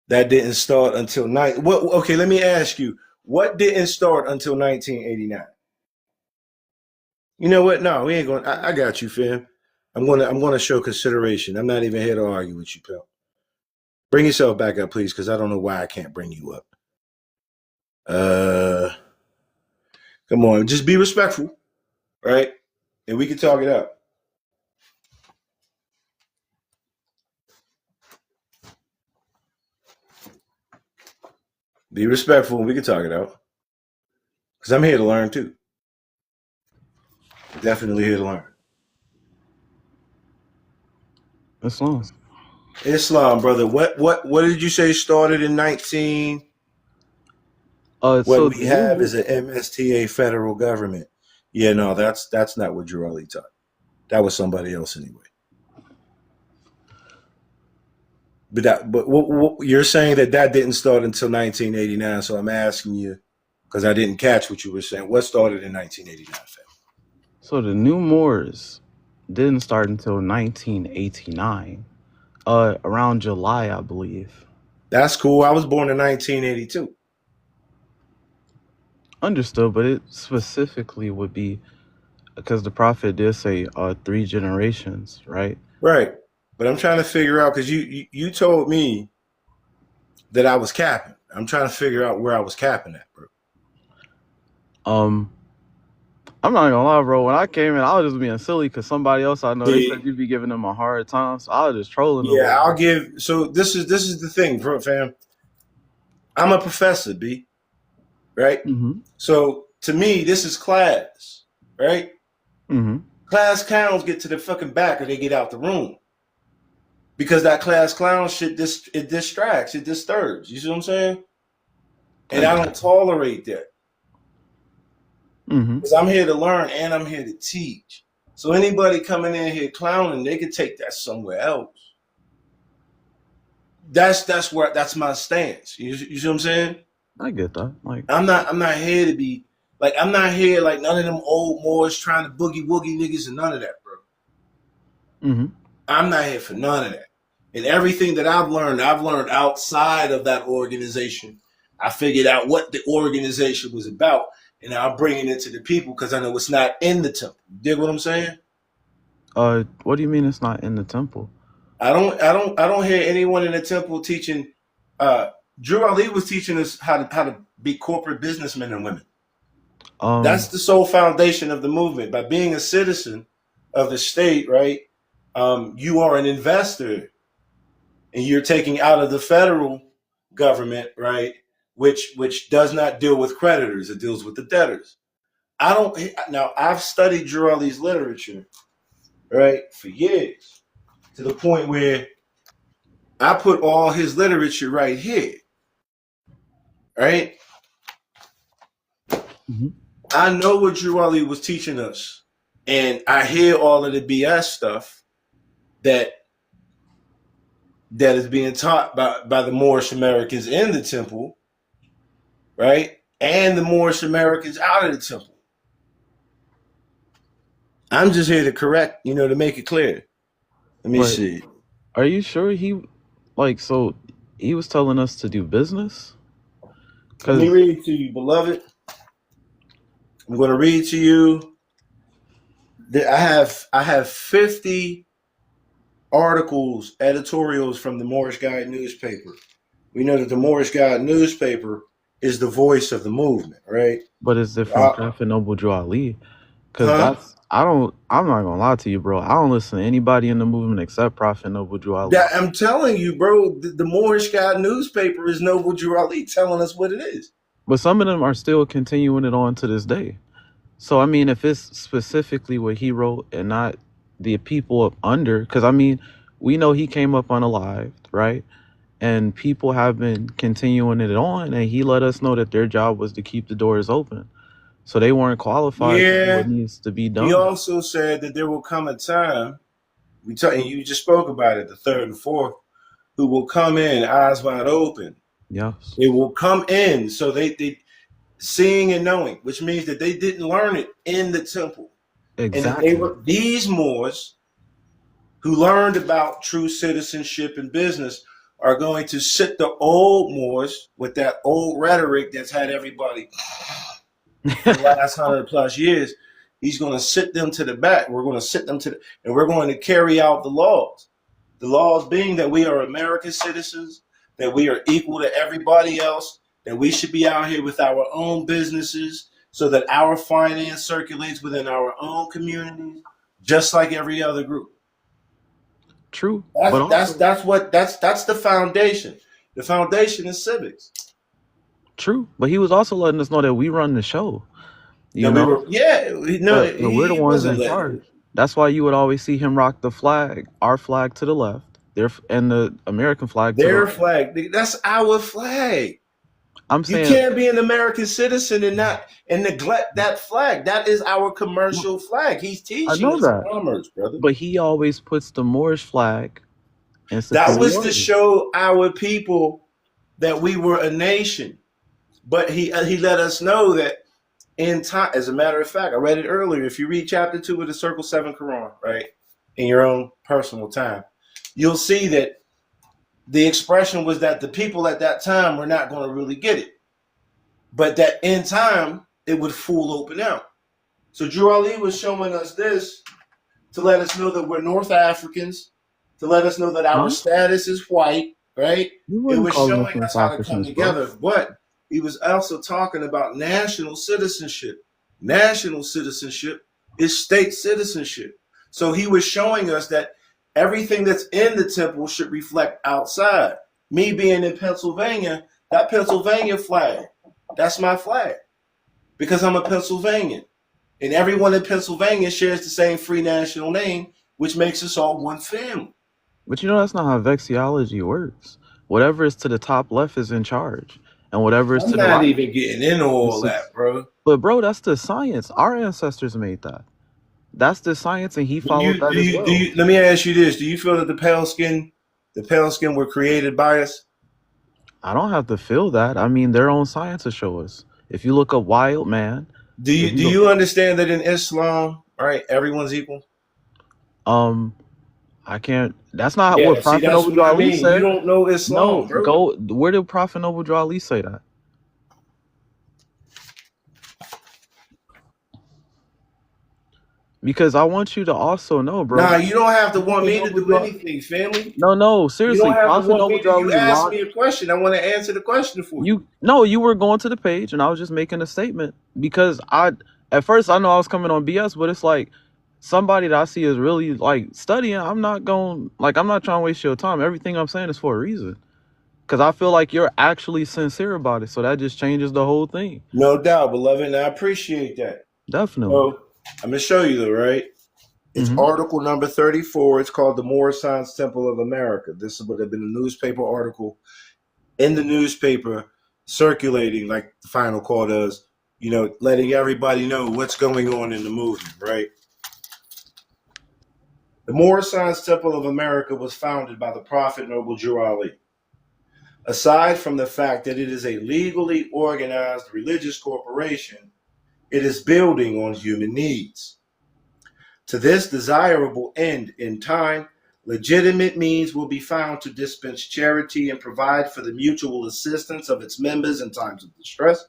That didn't start until okay, let me ask you. What didn't start until 1989? You know what? No, we ain't going. I got you, fam. I'm gonna show consideration. I'm not even here to argue with you, pal. Bring yourself back up, please, because I don't know why I can't bring you up. Come on, just be respectful, right? And we can talk it out. Be respectful, and we can talk it out. Because I'm here to learn too. Definitely here to learn. Islam. Islam, brother. What did you say started in 19? What So we the have new is an MSTA federal government. Yeah, no, that's not what Drew Ali taught. That was somebody else anyway. But what you're saying that didn't start until 1989. So I'm asking you because I didn't catch what you were saying. What started in 1989, fam? so the new Moors didn't start until 1989. Around July, I believe. That's cool. I was born in 1982. Understood, but it specifically would be because the prophet did say 3 generations, right? Right. But I'm trying to figure out because you told me that I was capping. I'm trying to figure out where I was capping at, bro. Um, I'm not gonna lie, bro. When I came in, I was just being silly because somebody else I know they said See, you'd be giving them a hard time, so I was just trolling a yeah, little I'll bit. give. So this is the thing, fam. I'm a professor, B. Right. Mm-hmm. So to me, this is class. Right. Mm-hmm. Class clowns get to the fucking back or they get out the room because that class clown shit it distracts, it disturbs. You see what I'm saying? I And I get don't it. tolerate that Mm-hmm. because I'm here to learn and I'm here to teach. So anybody coming in here clowning, they could take that somewhere else. That's my stance. You see what I'm saying? I get that. Like, I'm not here to be like I'm not here like none of them old Moors trying to boogie woogie niggas and none of that, bro. mm-hmm. I'm not here for none of that. And everything that I've learned outside of that organization. I figured out what the organization was about, and I'm bringing it to the people because I know it's not in the temple. You dig what I'm saying? What do you mean it's not in the temple? I don't hear anyone in the temple teaching. Drew Ali was teaching us how to be corporate businessmen and women. That's Um, the sole foundation of the movement. By being a citizen of the state, right? You are an investor and you're taking out of the federal government, right? Which does not deal with creditors, it deals with the debtors. I don't now. I've studied Drew Ali's literature, right, for years, to the point where I put all his literature right here, right. Mhm. I know what Drew Ali was teaching us, and I hear all of the BS stuff that is being taught by the Moorish Americans in the temple, right, and the Moorish Americans out of the temple. I'm just here to correct, to make it clear. Let me But see. are you sure so he was telling us to do business? Let me Because, read to you, beloved. I'm going to read to you. I have 50 articles, editorials from the Moorish Guide newspaper. We know that the Moorish Guide newspaper is the voice of the movement, right? but is it from Uh, Prophet Noble Drew Ali? Because huh? I'm not gonna lie to you, bro. I don't listen to anybody in the movement except Prophet Noble Drew Ali. That I'm telling you, bro. The Moorish Guide newspaper is Noble Drew Ali telling us what it is. But some of them are still continuing it on to this day. So I mean, if it's specifically what he wrote and not the people up under, because I mean, we know he came up unalived, right? And people have been continuing it on, and he let us know that their job was to keep the doors open, so they weren't qualified to do what Yeah. needs to be He done. also said that there will come a time. And you just spoke about it, the third and fourth, who will come in eyes wide open. Yes, They will come in, so they seeing and knowing, which means that they didn't learn it in the temple, and that they exactly. were these Moors who learned about true citizenship and business are going to sit the old Moors with that old rhetoric that's had everybody for the last 100+ years. He's going to sit them to the back. We're going to sit them and we're going to carry out the laws. The laws being that we are American citizens, that we are equal to everybody else, that we should be out here with our own businesses so that our finance circulates within our own communities, just like every other group. True, That's but that's also that's what that's the foundation. The foundation is civics. true. But he was also letting us know that we run the show. You That we know, were, yeah, no, that we're the he ones wasn't in letting charge. That's why you would always see him rock the flag, our flag to the left, and the American flag to the their right. flag. That's our flag. I'm You saying, can't be an American citizen and neglect that flag. That is our commercial flag. He's I teaching know us that, commerce, brother. but he always puts the Moorish flag in That was to superiority. show our people that we were a nation. But he let us know that in time. As a matter of fact, I read it earlier. If you read chapter 2 of the Circle 7 Quran, right, in your own personal time, you'll see that the expression was that the people at that time were not going to really get it, but that in time it would full open out. So Drew Ali was showing us this to let us know that we're North Africans, to let us know that our Huh? status is white, right? You It wouldn't was call us showing North us how to come Africans, bro. together, but he was also talking about national citizenship. National citizenship is state citizenship. So he was showing us that everything that's in the temple should reflect outside. Me being in Pennsylvania, that Pennsylvania flag, that's my flag because I'm a Pennsylvanian. And everyone in Pennsylvania shares the same free national name, which makes us all one family. But you know that's not how vexiology works. Whatever is to the top left is in charge, and whatever is I'm to the not right even getting into all is. that, bro. But bro, that's the science. Our ancestors made that. That's the science, and he Do followed you that do as you do well. you? Let me ask you this: do you feel that the pale skin were created by us? I don't have to feel that. I mean, their own science will show us. If you look up wild man, Do if you you do look, you understand that in Islam, right, everyone's equal? um, I can't. That's not what Yeah. See, Prophet that's Noble what I Ali mean. You said. don't know No, Islam, bro. go. Where did Prophet Noble Ali say that? Because I want you to also know, bro. Nah, you don't have to want Prophet me to Noble do Drew. anything, family. No, You don't seriously. have to Prophet want Noble me to. Drew You Ali ask locked. me a question. I want to answer the question for you. You were going to the page, and I was just making a statement because at first I know I was coming on BS, but it's like somebody that I see is really like studying. I'm not trying to waste your time. Everything I'm saying is for a reason because I feel like you're actually sincere about it. So that just changes the whole thing. No doubt, beloved, and I appreciate that. Definitely. So I'm going to show you though, right? It's Hmm. article number 34. It's called the Moorish Science Temple of America. This would have been a newspaper article in the newspaper circulating like the Final Call does, letting everybody know what's going on in the movement, right? The Moorish Science Temple of America was founded by the Prophet Noble Jew Ali. Aside from the fact that it is a legally organized religious corporation, it is building on human needs. To this desirable end, in time, legitimate means will be found to dispense charity and provide for the mutual assistance of its members in times of distress,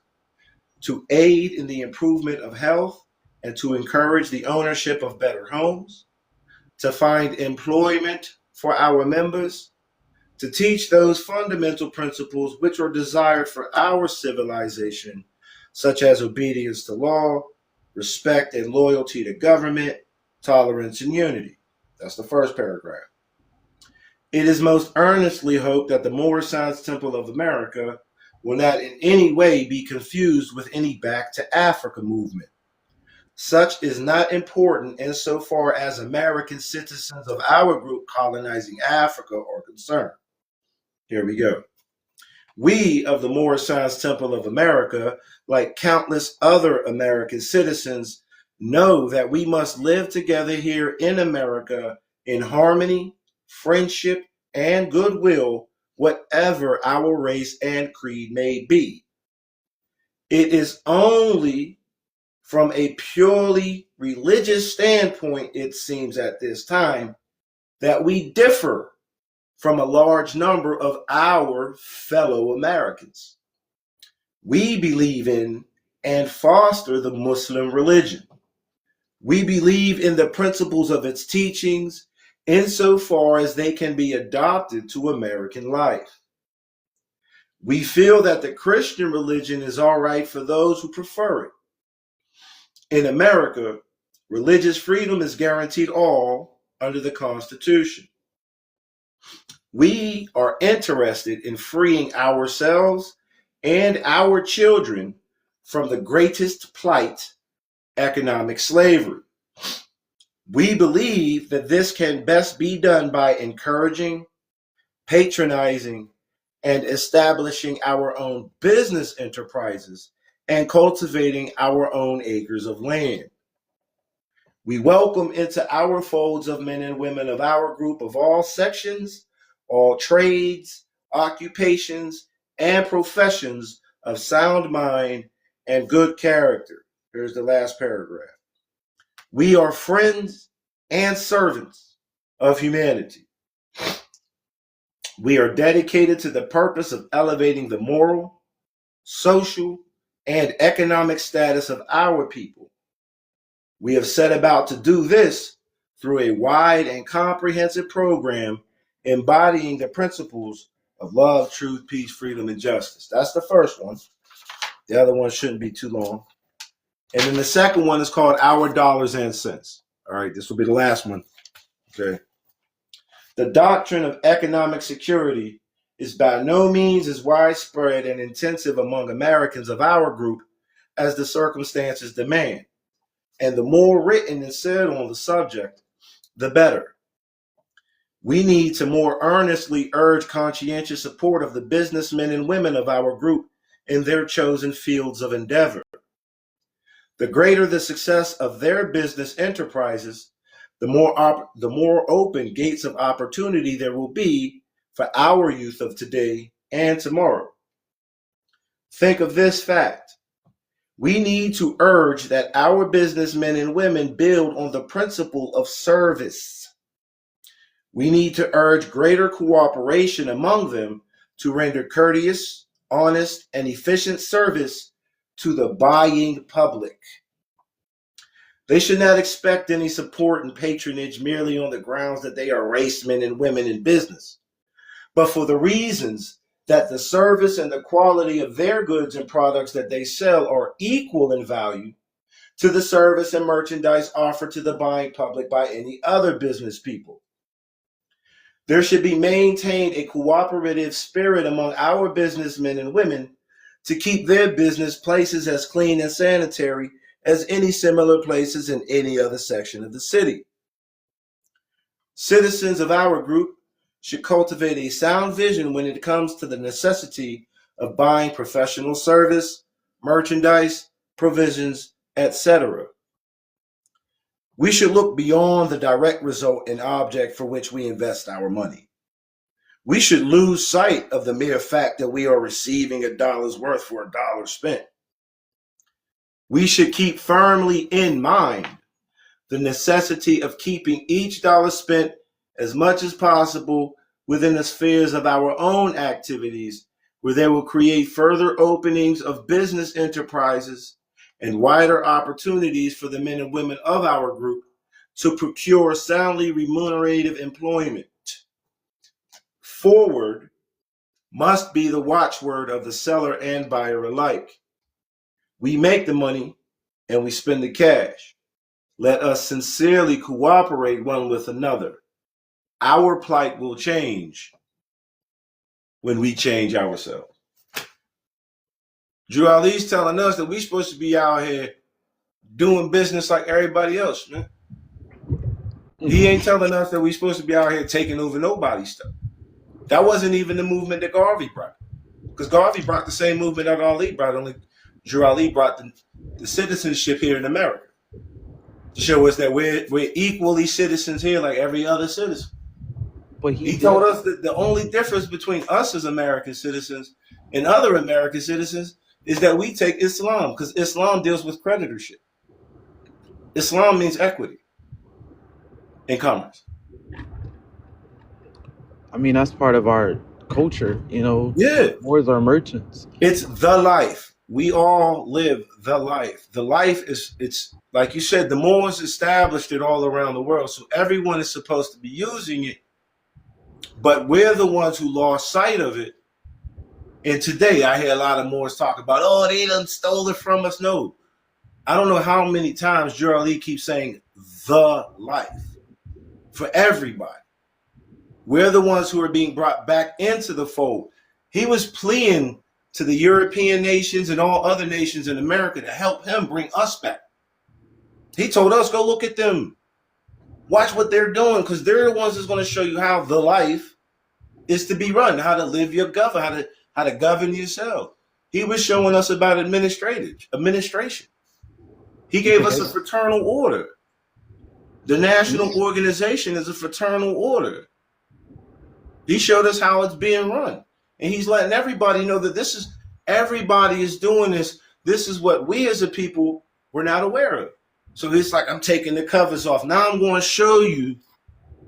to aid in the improvement of health, and to encourage the ownership of better homes, to find employment for our members, to teach those fundamental principles which are desired for our civilization, such as obedience to law, respect and loyalty to government, tolerance and unity. That's the first paragraph. It is most earnestly hoped that the Moorish Science Temple of America will not in any way be confused with any Back to Africa movement. Such is not important insofar as American citizens of our group colonizing Africa are concerned. Here we go. We of the Moorish Science Temple of America, like countless other American citizens, know that we must live together here in America in harmony, friendship, and goodwill, whatever our race and creed may be. It is only from a purely religious standpoint, it seems at this time, that we differ from a large number of our fellow Americans. We believe in and foster the Muslim religion. We believe in the principles of its teachings insofar as they can be adopted to American life. We feel that the Christian religion is all right for those who prefer it. In America, religious freedom is guaranteed all under the Constitution. We are interested in freeing ourselves and our children from the greatest plight, economic slavery. We believe that this can best be done by encouraging, patronizing, and establishing our own business enterprises and cultivating our own acres of land. We welcome into our folds of men and women of our group of all sections, all trades, occupations, and professions of sound mind and good character. Here's the last paragraph. We are friends and servants of humanity. We are dedicated to the purpose of elevating the moral, social, and economic status of our people. We have set about to do this through a wide and comprehensive program embodying the principles of love, truth, peace, freedom, and justice. That's the first one. The other one shouldn't be too long. And then the second one is called Our Dollars and Cents. All right, this will be the last one. Okay. The doctrine of economic security is by no means as widespread and intensive among Americans of our group as the circumstances demand. And the more written and said on the subject, the better. We need to more earnestly urge conscientious support of the businessmen and women of our group in their chosen fields of endeavor. The greater the success of their business enterprises, the more open gates of opportunity there will be for our youth of today and tomorrow. Think of this fact. We need to urge that our businessmen and women build on the principle of service. We need to urge greater cooperation among them to render courteous, honest, and efficient service to the buying public. They should not expect any support and patronage merely on the grounds that they are racemen and women in business, but for the reasons that the service and the quality of their goods and products that they sell are equal in value to the service and merchandise offered to the buying public by any other business people. There should be maintained a cooperative spirit among our businessmen and women to keep their business places as clean and sanitary as any similar places in any other section of the city. Citizens of our group should cultivate a sound vision when it comes to the necessity of buying professional service, merchandise, provisions, etc. We should look beyond the direct result and object for which we invest our money. We should lose sight of the mere fact that we are receiving a dollar's worth for a dollar spent. We should keep firmly in mind the necessity of keeping each dollar spent as much as possible within the spheres of our own activities, where they will create further openings of business enterprises and wider opportunities for the men and women of our group to procure soundly remunerative employment. Forward must be the watchword of the seller and buyer alike. We make the money and we spend the cash. Let us sincerely cooperate one with another. Our plight will change when we change ourselves. Drew Ali's telling us that we're supposed to be out here doing business like everybody else, man. He ain't telling us that we're supposed to be out here taking over nobody's stuff. That wasn't even the movement that Garvey brought. Because Garvey brought the same movement that Ali brought, only Drew Ali brought the citizenship here in America to show us that we're equally citizens here like every other citizen. But he told us that the only difference between us as American citizens and other American citizens is that we take Islam, because Islam deals with creditorship. Islam means equity in commerce. I mean, that's part of our culture, you know. Yeah. Wars are merchants. It's the life. We all live the life. The life is, it's like you said, the Moors established it all around the world. So everyone is supposed to be using it. But we're the ones who lost sight of it. And today I hear a lot of Moors talk about, oh, they done stole it from us. No. I don't know how many times Drew Ali keeps saying the life for everybody. We're the ones who are being brought back into the fold. He was pleading to the European nations and all other nations in America to help him bring us back. He told us, go look at them. Watch what they're doing, because they're the ones that's going to show you how the life is to be run, how to live your government, how to govern yourself. He was showing us about administration. He gave us a fraternal order. The national organization is a fraternal order. He showed us how it's being run. And he's letting everybody know that everybody is doing this. This is what we as a people were not aware of. So it's like, I'm taking the covers off. Now I'm going to show you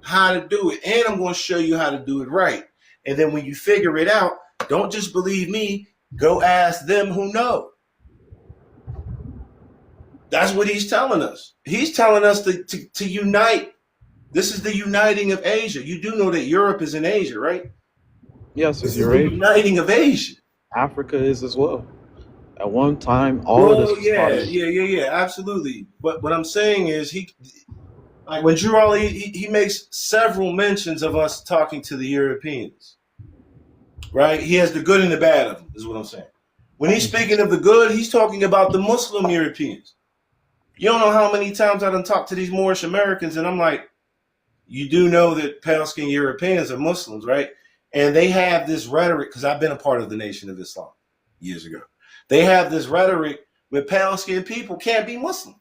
how to do it. And I'm going to show you how to do it right. And then when you figure it out, don't just believe me. Go ask them who know. That's what he's telling us. He's telling us to unite. This is the uniting of Asia. You do know that Europe is in Asia, right? Yes, this is the uniting of Asia. Africa is as well. At one time, all of this. Yeah, absolutely. But what I'm saying is, like when Drew Ali, he makes several mentions of us talking to the Europeans, right? He has the good and the bad of them, is what I'm saying. When he's speaking of the good, he's talking about the Muslim Europeans. You don't know how many times I done talked to these Moorish Americans, and I'm like, you do know that pale-skinned Europeans are Muslims, right? And they have this rhetoric, because I've been a part of the Nation of Islam years ago. They have this rhetoric where pale-skinned people can't be Muslim.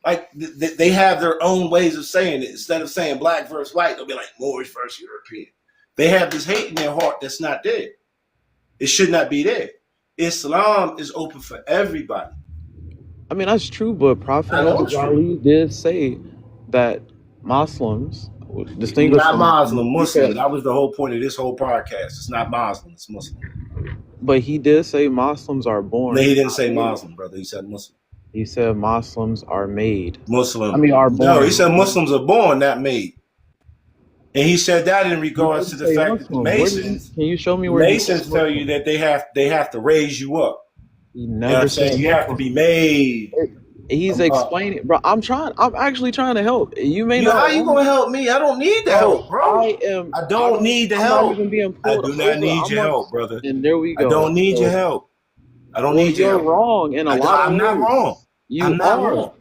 Like, they have their own ways of saying it. Instead of saying black versus white, they'll be like Moorish versus European. They have this hate in their heart that's not there. It should not be there. Islam is open for everybody. I mean, that's true, but Prophet Ali did say that Muslims distinguish not Muslim. That was the whole point of this whole podcast. It's not Muslim, it's Muslim. But he did say Muslims are born. No, he didn't say Muslim, brother. He said Muslim. He said Muslims are made. Muslim. I mean, are born. No, he said Muslims are born, not made. And he said that in regards to the fact that the Masons. Can you show me where Masons tell you that they have to raise you up? He never said you have to be made. He's explaining, bro. I'm actually trying to help. You may not. How you gonna help me? I don't need the help, bro. I don't need the help. I do not need your help, brother. And there we go. I don't need your help. I don't need your help. You're wrong in a lot of ways. I'm not wrong. You I'm not are. wrong.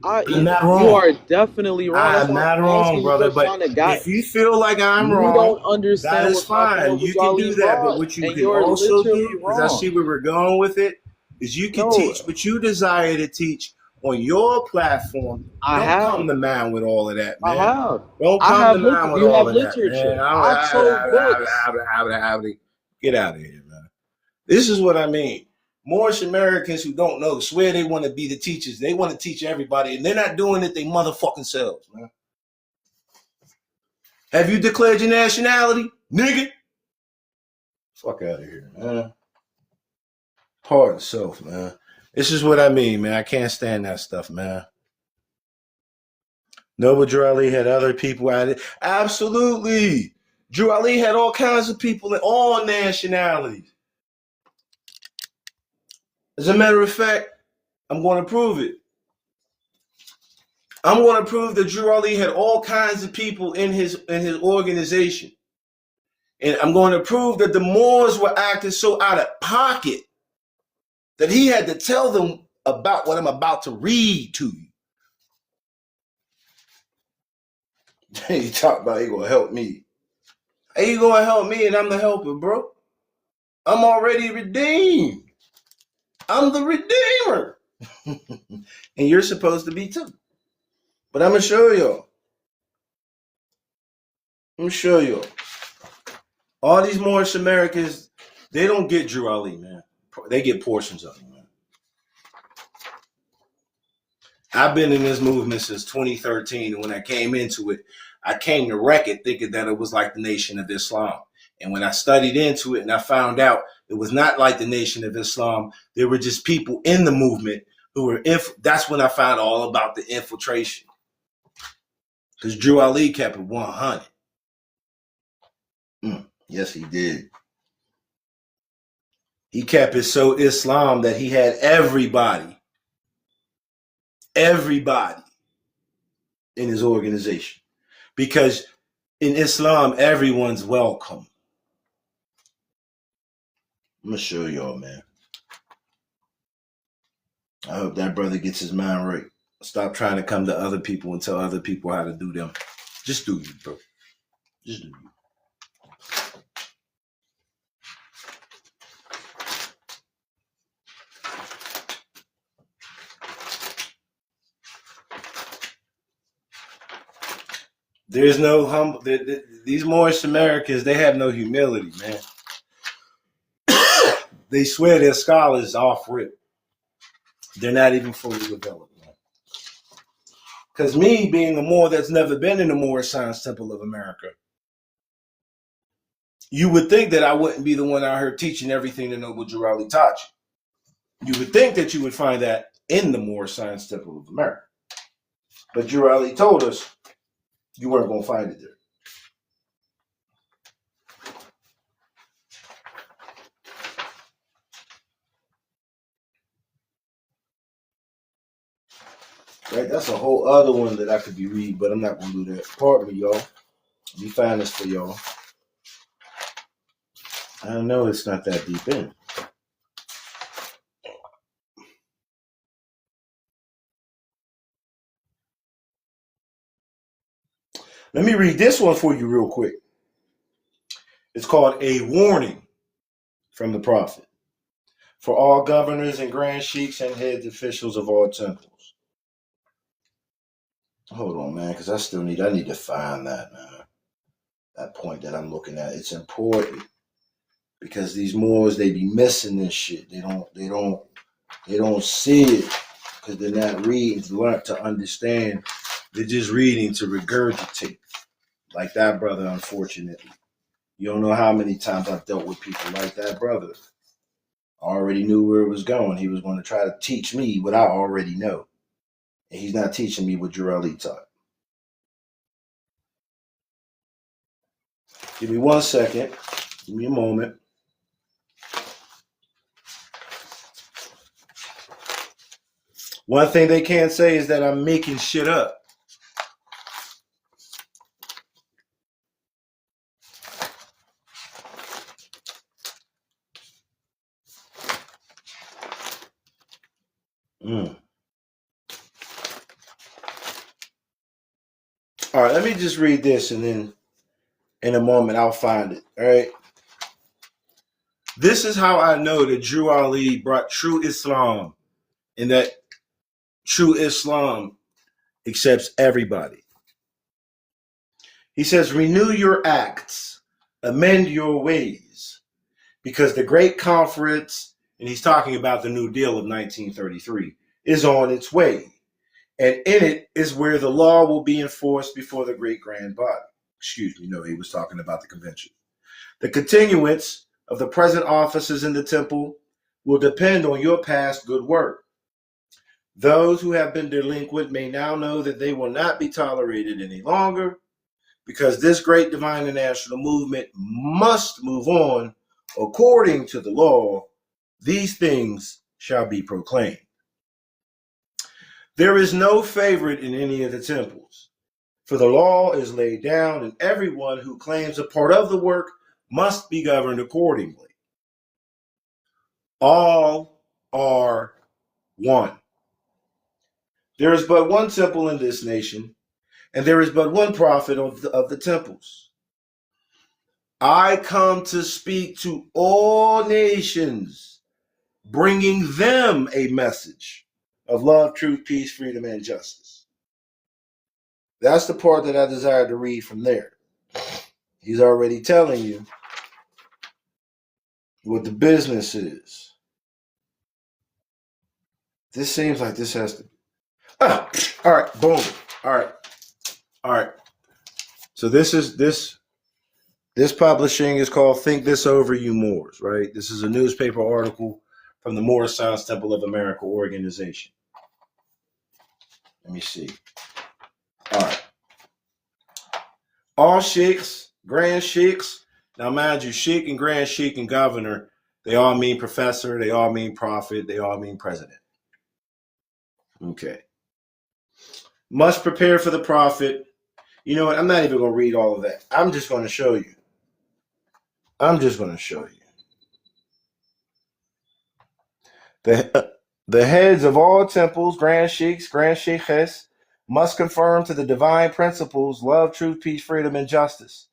I'm not You wrong. are definitely wrong. That's I'm why not I'm wrong, asking you brother. questions But trying to guide. if you feel like I'm You wrong, don't that understand is what Papa fine. You Noble can do Jali that. But brought, what you and can you're also do, literally because I wrong. see where we're going with it, is you can No, teach what you desire to teach on your platform. I Don't come have. to mind with all of that, I man. have. Don't I come to have mind with you all have of that, man. literature. I've sold books. Get out of here, man. This is what I mean. Moorish Americans who don't know swear they want to be the teachers. They want to teach everybody, and they're not doing it they motherfucking selves, man. Have you declared your nationality, nigga? Fuck out of here, man. Pardon self, man. This is what I mean, man. I can't stand that stuff, man. Noble Drew Ali had other people at it. Absolutely. Drew Ali had all kinds of people in all nationalities. As a matter of fact, I'm going to prove it. I'm going to prove that Drew Ali had all kinds of people in his organization. And I'm going to prove that the Moors were acting so out of pocket that he had to tell them about what I'm about to read to you. He talk about he gonna help me. Hey, you gonna help me and I'm the helper, bro. I'm already redeemed. I'm the redeemer. And you're supposed to be too. But I'm gonna show y'all. I'm gonna show y'all. All these Moorish Americans, they don't get Drew Ali, man. They get portions of him, man. I've been in this movement since 2013, and when I came into it, I came to wreck it thinking that it was like the Nation of Islam. And when I studied into it and I found out it was not like the Nation of Islam, there were just people in the movement who were, that's when I found all about the infiltration. Because Drew Ali kept it 100. Yes, he did. He kept it so Islam that he had everybody in his organization. Because in Islam, everyone's welcome. I'm going to show y'all, man. I hope that brother gets his mind right. Stop trying to come to other people and tell other people how to do them. Just do you, bro. Just do you. There's no humble. These Moorish Americans, they have no humility, man. They swear they're scholars off rip. They're not even fully developed, man. Because me being a Moor that's never been in the Moorish Science Temple of America, you would think that I wouldn't be the one out here teaching everything the Noble Drew Ali taught you. You would think that you would find that in the Moorish Science Temple of America. But Drew Ali told us you weren't going to find it there. Right, that's a whole other one that I could be reading, but I'm not going to do that. Pardon me, y'all. Let me find this for y'all. I know it's not that deep in. Let me read this one for you real quick. It's called A Warning from the Prophet for all governors and grand sheiks and head officials of all temples. Hold on, man, because I need to find that, man. That point that I'm looking at. It's important because these Moors, they be missing this shit. They don't see it because they're not reading to learn to understand. They're just reading to regurgitate. Like that brother, unfortunately. You don't know how many times I've dealt with people like that brother. I already knew where it was going. He was going to try to teach me what I already know. And he's not teaching me what Drew Ali taught. Give me 1 second. Give me a moment. One thing they can't say is that I'm making shit up. All right, let me just read this, and then in a moment I'll find it. All right. This is how I know that Drew Ali brought true Islam, and that true Islam accepts everybody. He says, renew your acts, amend your ways, because the great conference, and he's talking about the New Deal of 1933, is on its way. And in it is where the law will be enforced before the great grand body. Excuse me, no, he was talking about the convention. The continuance of the present offices in the temple will depend on your past good work. Those who have been delinquent may now know that they will not be tolerated any longer, because this great divine and national movement must move on according to the law. These things shall be proclaimed. There is no favorite in any of the temples, for the law is laid down, and everyone who claims a part of the work must be governed accordingly. All are one. There is but one temple in this nation, and there is but one prophet of the temples. I come to speak to all nations, bringing them a message of love, truth, peace, freedom, and justice. That's the part that I desire to read from there. He's already telling you what the business is. This seems like this has to. All right, boom. All right. So this publishing is called "Think This Over, You Moors." Right. This is a newspaper article from the Moorish Science Temple of America organization. Let me see. All right. All sheikhs, grand sheikhs. Now, mind you, sheikh and grand sheikh and governor, they all mean professor, they all mean prophet, they all mean president. Okay. Must prepare for the prophet. You know what? I'm not even going to read all of that. I'm just going to show you. The heads of all temples, grand sheikhs, grand sheikhs, must conform to the divine principles, love, truth, peace, freedom, and justice.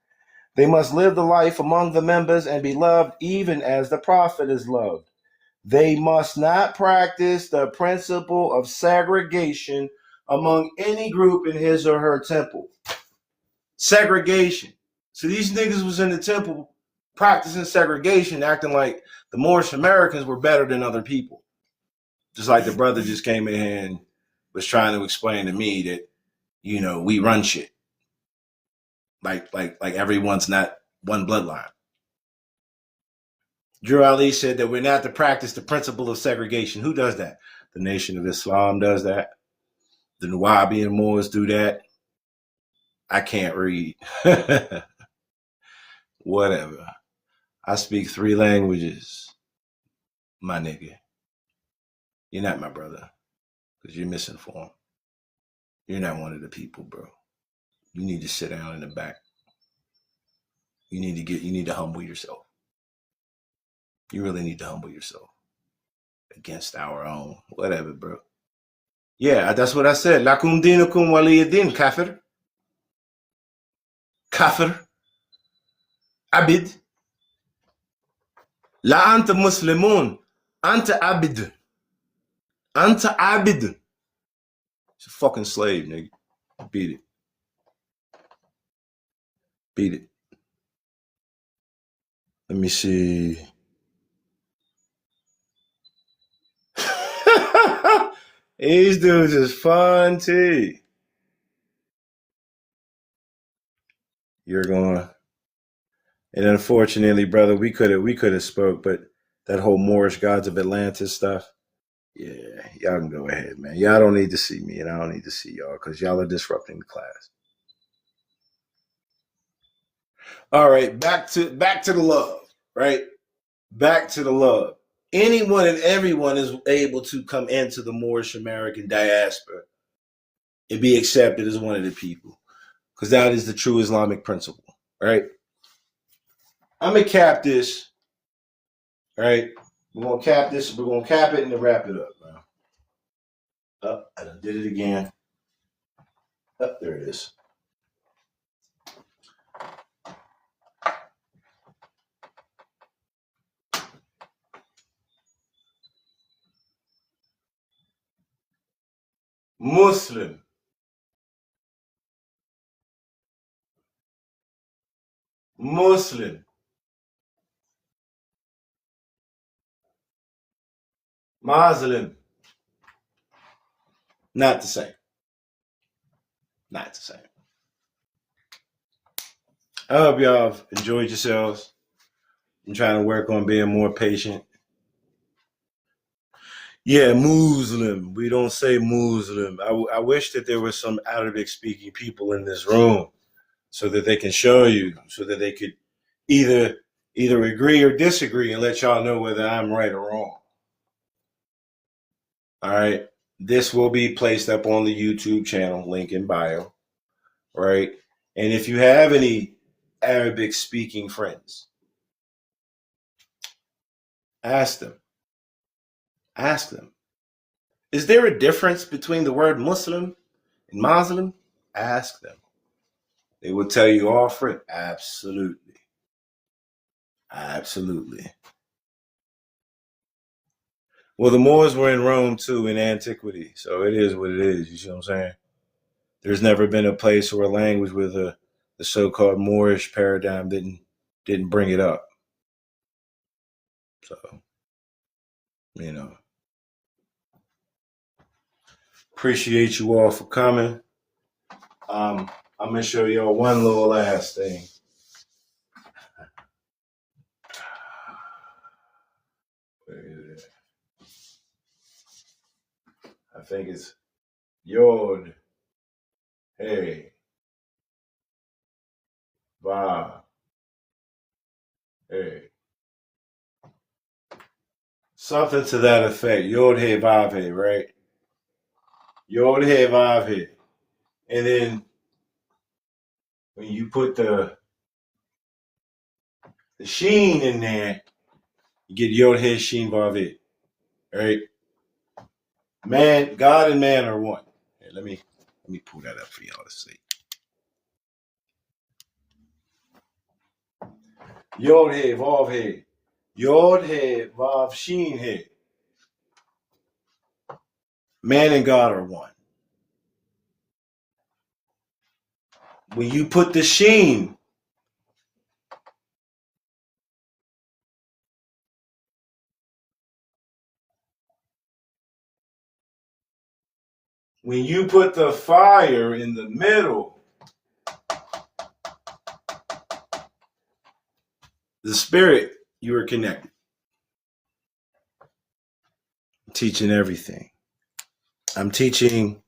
They must live the life among the members and be loved even as the prophet is loved. They must not practice the principle of segregation among any group in his or her temple. Segregation. So these niggas was in the temple practicing segregation, acting like the Moorish Americans were better than other people. Just like the brother just came in here and was trying to explain to me that, you know, we run shit. Like everyone's not one bloodline. Drew Ali said that we're not to practice the principle of segregation. Who does that? The Nation of Islam does that. The Nuwabi and Moors do that. I can't read. Whatever. I speak 3 languages, my nigga. You're not my brother, because you're misinformed. You're not one of the people, bro. You need to sit down in the back. You need to humble yourself. You really need to humble yourself against our own. Whatever, bro. Yeah, that's what I said. Lakum dinukum waliyadin, kafir. Kafir. Abid. La anta muslimun. Anta abid. Anta abid. It's a fucking slave, nigga. Beat it. Beat it. Let me see. These dudes is fun too. You're going. And unfortunately, brother, we could have spoke, but that whole Moorish gods of Atlantis stuff. Yeah, y'all can go ahead, man. Y'all don't need to see me, and I don't need to see y'all because y'all are disrupting the class. All right, back to the love, right? Back to the love. Anyone and everyone is able to come into the Moorish American diaspora and be accepted as one of the people, because that is the true Islamic principle, right? I'm gonna cap this, right? We're gonna cap this. We're gonna cap it and then wrap it up, man. Oh, I done did it again. Oh, there it is. Muslim, Muslim, Muslim. Not the same. Not the same. I hope y'all have enjoyed yourselves. I'm trying to work on being more patient. Yeah, Muslim. We don't say Muslim. I wish that there was some Arabic speaking people in this room so that they can show you, so that they could either agree or disagree and let y'all know whether I'm right or wrong. All right. This will be placed up on the YouTube channel, link in bio. Right. And if you have any Arabic speaking friends, ask them. Ask them. Is there a difference between the word Muslim and Muslim? Ask them. They will tell you all for it. Absolutely. Absolutely. Well, the Moors were in Rome too in antiquity, so it is what it is. You see what I'm saying? There's never been a place or a language where the so-called Moorish paradigm didn't bring it up. So, you know, appreciate you all for coming. I'm gonna show y'all one little last thing. Where is it? I think it's Yod, Hey, Va, Hey. Something to that effect. Yod, Hey, Vav, Hey, right? Yod, Hey, Vav, Hey. And then when you put the sheen in there, you get Yod, Hey, Sheen, Vav, Hey. Right? Man, God and man are one. Here, let me pull that up for y'all to see. Yod, Hey, Vav, Hey. Yod, Hey, Vav, Sheen, Hey. Man and God are one. When you put the sheen, when you put the fire in the middle, the spirit, you are connected. I'm teaching everything. I'm teaching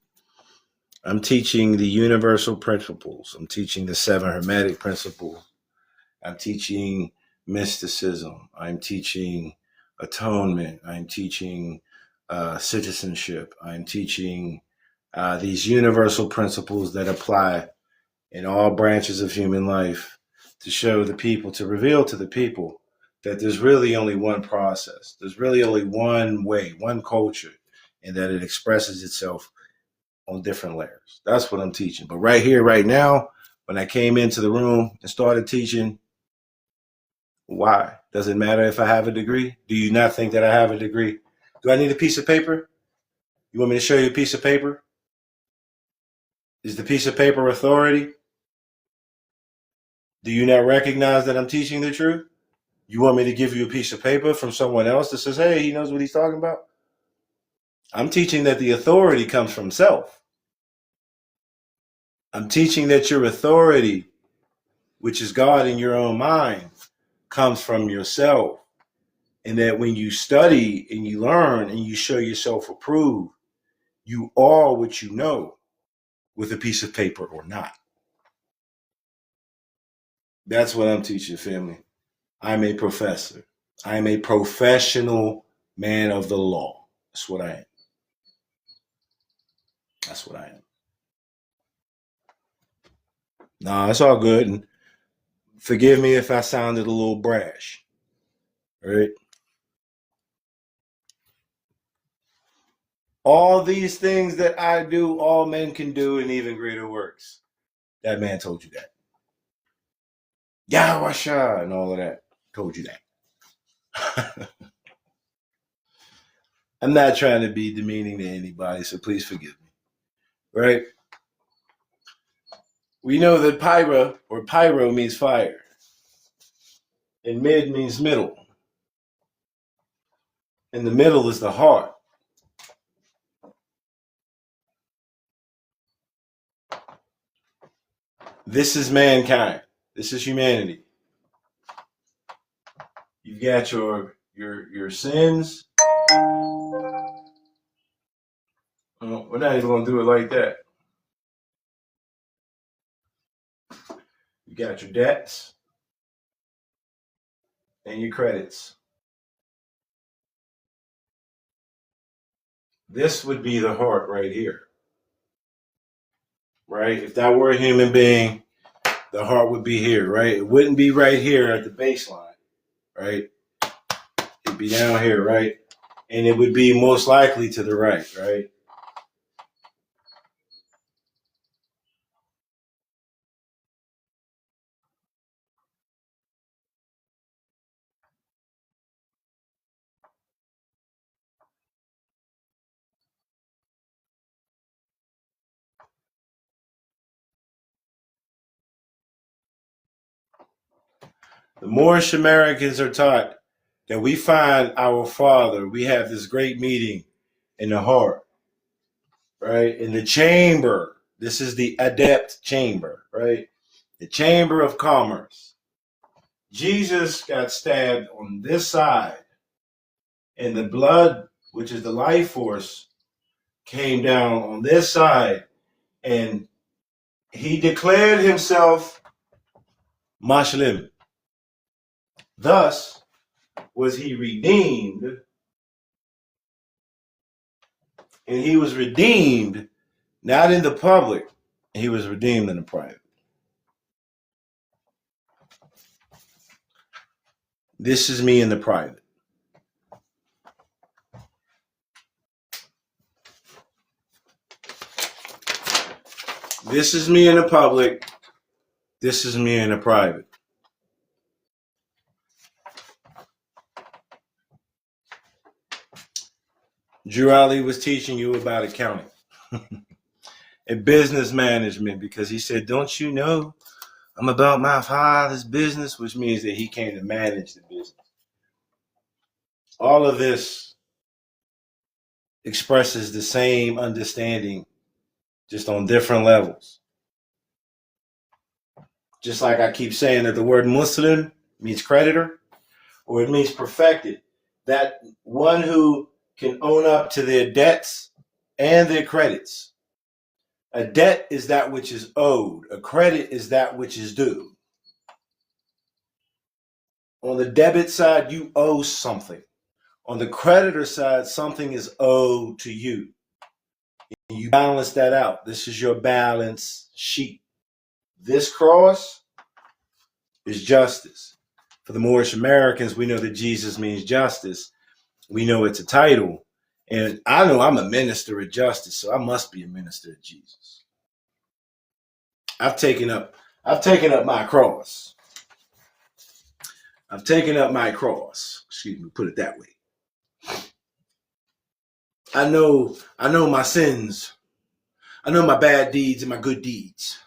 the universal principles. I'm teaching the 7 Hermetic principles. I'm teaching mysticism. I'm teaching atonement. I'm teaching citizenship. I'm teaching these universal principles that apply in all branches of human life to show the people, to reveal to the people that there's really only one process. There's really only one way, one culture, and that it expresses itself on different layers. That's what I'm teaching. But right here, right now, when I came into the room and started teaching, why? Does it matter if I have a degree? Do you not think that I have a degree? Do I need a piece of paper? You want me to show you a piece of paper? Is the piece of paper authority? Do you not recognize that I'm teaching the truth? You want me to give you a piece of paper from someone else that says, hey, he knows what he's talking about? I'm teaching that the authority comes from self. I'm teaching that your authority, which is God in your own mind, comes from yourself. And that when you study and you learn and you show yourself approved, you are what you know, with a piece of paper or not. That's what I'm teaching, family. I'm a professor. I'm a professional man of the law. That's what I am. That's what I am. Nah, it's all good. And forgive me if I sounded a little brash. Right? All these things that I do, all men can do, and even greater works. That man told you that. Yahweh and all of that told you that. I'm not trying to be demeaning to anybody, so please forgive me. right? We know that pyro means fire, and mid means middle, and the middle is the heart. This is mankind. This is humanity. You've got your sins. We're not even gonna do it like that. You got your debts and your credits. This would be the heart right here, right? If that were a human being, the heart would be here, right? It wouldn't be right here at the baseline, right? It'd be down here, right? And it would be most likely to the right, right? The Moorish Americans are taught that we find our Father. We have this great meeting in the heart, right? In the chamber. This is the adept chamber, right? The chamber of commerce. Jesus got stabbed on this side, and the blood, which is the life force, came down on this side, and he declared himself Muslim. Thus was he redeemed, and he was redeemed not in the public, he was redeemed in the private. This is me in the private. This is me in the public. This is me in the private. Drew Ali was teaching you about accounting and business management because he said, don't you know I'm about my father's business, which means that he came to manage the business. All of this expresses the same understanding, just on different levels. Just like I keep saying that the word Muslim means creditor, or it means perfected. That one who can own up to their debts and their credits. A debt is that which is owed. A credit is that which is due. On the debit side, you owe something. On the creditor side, something is owed to you. And you balance that out. This is your balance sheet. This cross is justice. For the Moorish Americans, we know that Jesus means justice. We know it's a title. And I know I'm a minister of justice, so I must be a minister of Jesus. I've taken up my cross. I've taken up my cross. Excuse me, put it that way. I know my sins. I know my bad deeds and my good deeds.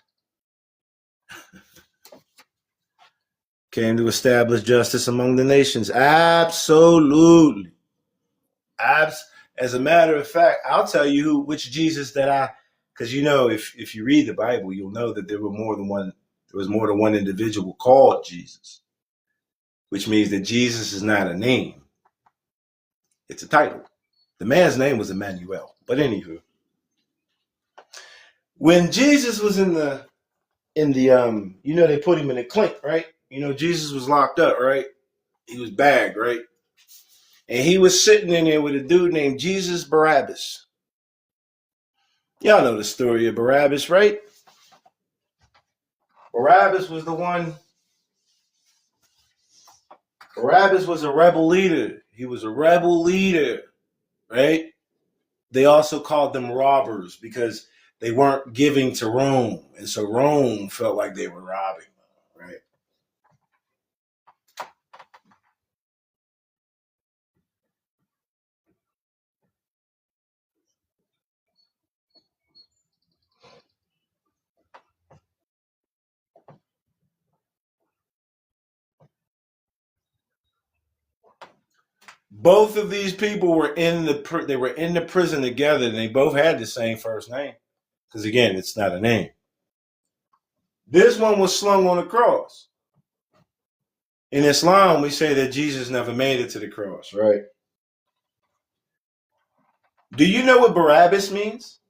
Came to establish justice among the nations. Absolutely. As a matter of fact, I'll tell you which Jesus that because if you read the Bible, you'll know that there was more than one individual called Jesus, which means that Jesus is not a name. It's a title. The man's name was Emmanuel. But anywho, when Jesus was in the they put him in a clink, right? Jesus was locked up, right? He was bagged, right? And he was sitting in there with a dude named Jesus Barabbas. Y'all know the story of Barabbas, right? Barabbas was a rebel leader. He was a rebel leader, right? They also called them robbers because they weren't giving to Rome. And so Rome felt like they were robbing them, right? Both of these people were in the prison together, and they both had the same first name. Because again, it's not a name. This one was slung on a cross. In Islam, we say that Jesus never made it to the cross, right? Do you know what Barabbas means?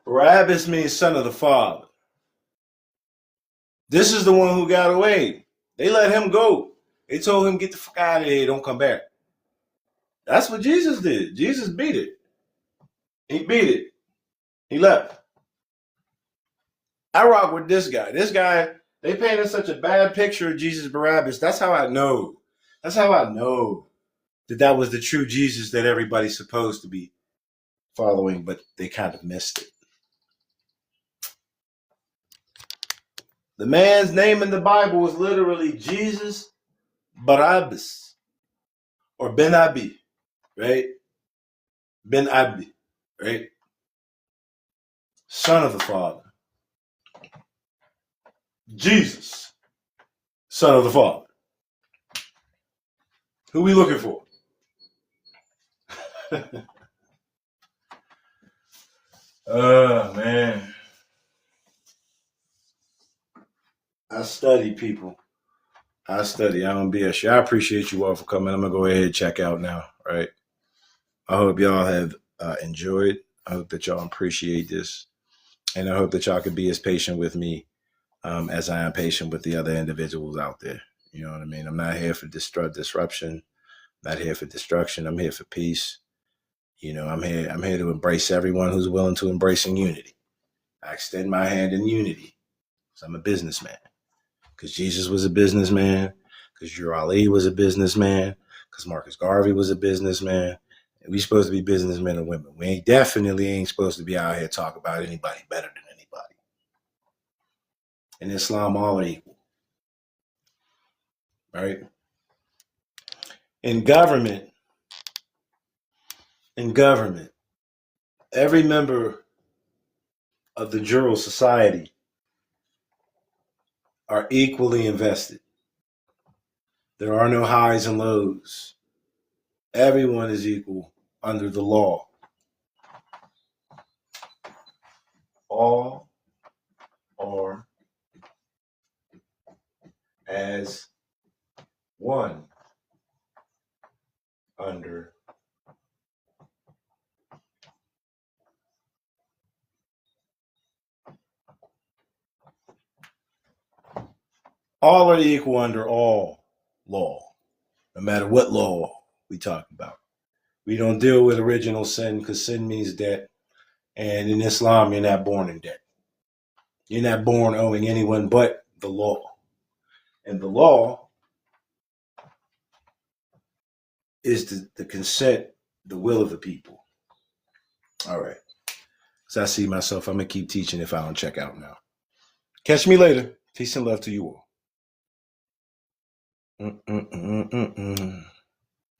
Barabbas means son of the father. This is the one who got away. They let him go. They told him, get the fuck out of here, don't come back. That's what Jesus did. Jesus beat it. He beat it. He left. I rock with this guy. This guy, they painted such a bad picture of Jesus Barabbas. That's how I know. That's how I know that was the true Jesus that everybody's supposed to be following, but they kind of missed it. The man's name in the Bible is literally Jesus Barabbas or Ben Abi, right? Ben Abi, right? Son of the Father. Jesus, son of the Father. Who we looking for? Oh, man. I study, people. I study. I don't BS you. I appreciate you all for coming. I'm going to go ahead and check out now, right? I hope y'all have enjoyed. I hope that y'all appreciate this. And I hope that y'all can be as patient with me as I am patient with the other individuals out there. You know what I mean? I'm not here for disruption. Not here for destruction. I'm here for peace. You know, I'm here to embrace everyone who's willing to embrace in unity. I extend my hand in unity because I'm a businessman. Because Jesus was a businessman. Because Ur Ali was a businessman. Because Marcus Garvey was a businessman. And we supposed to be businessmen and women. We definitely ain't supposed to be out here talking about anybody better than anybody. In Islam, all are equal. Right? In government, every member of the jural society are equally invested. There are no highs and lows. Everyone is equal under the law. All are as one under all are equal under all law, no matter what law we talk about. We don't deal with original sin because sin means debt. And in Islam, you're not born in debt. You're not born owing anyone but the law. And the law is the consent, the will of the people. All right. So I see myself, I'm going to keep teaching if I don't check out now. Catch me later. Peace and love to you all.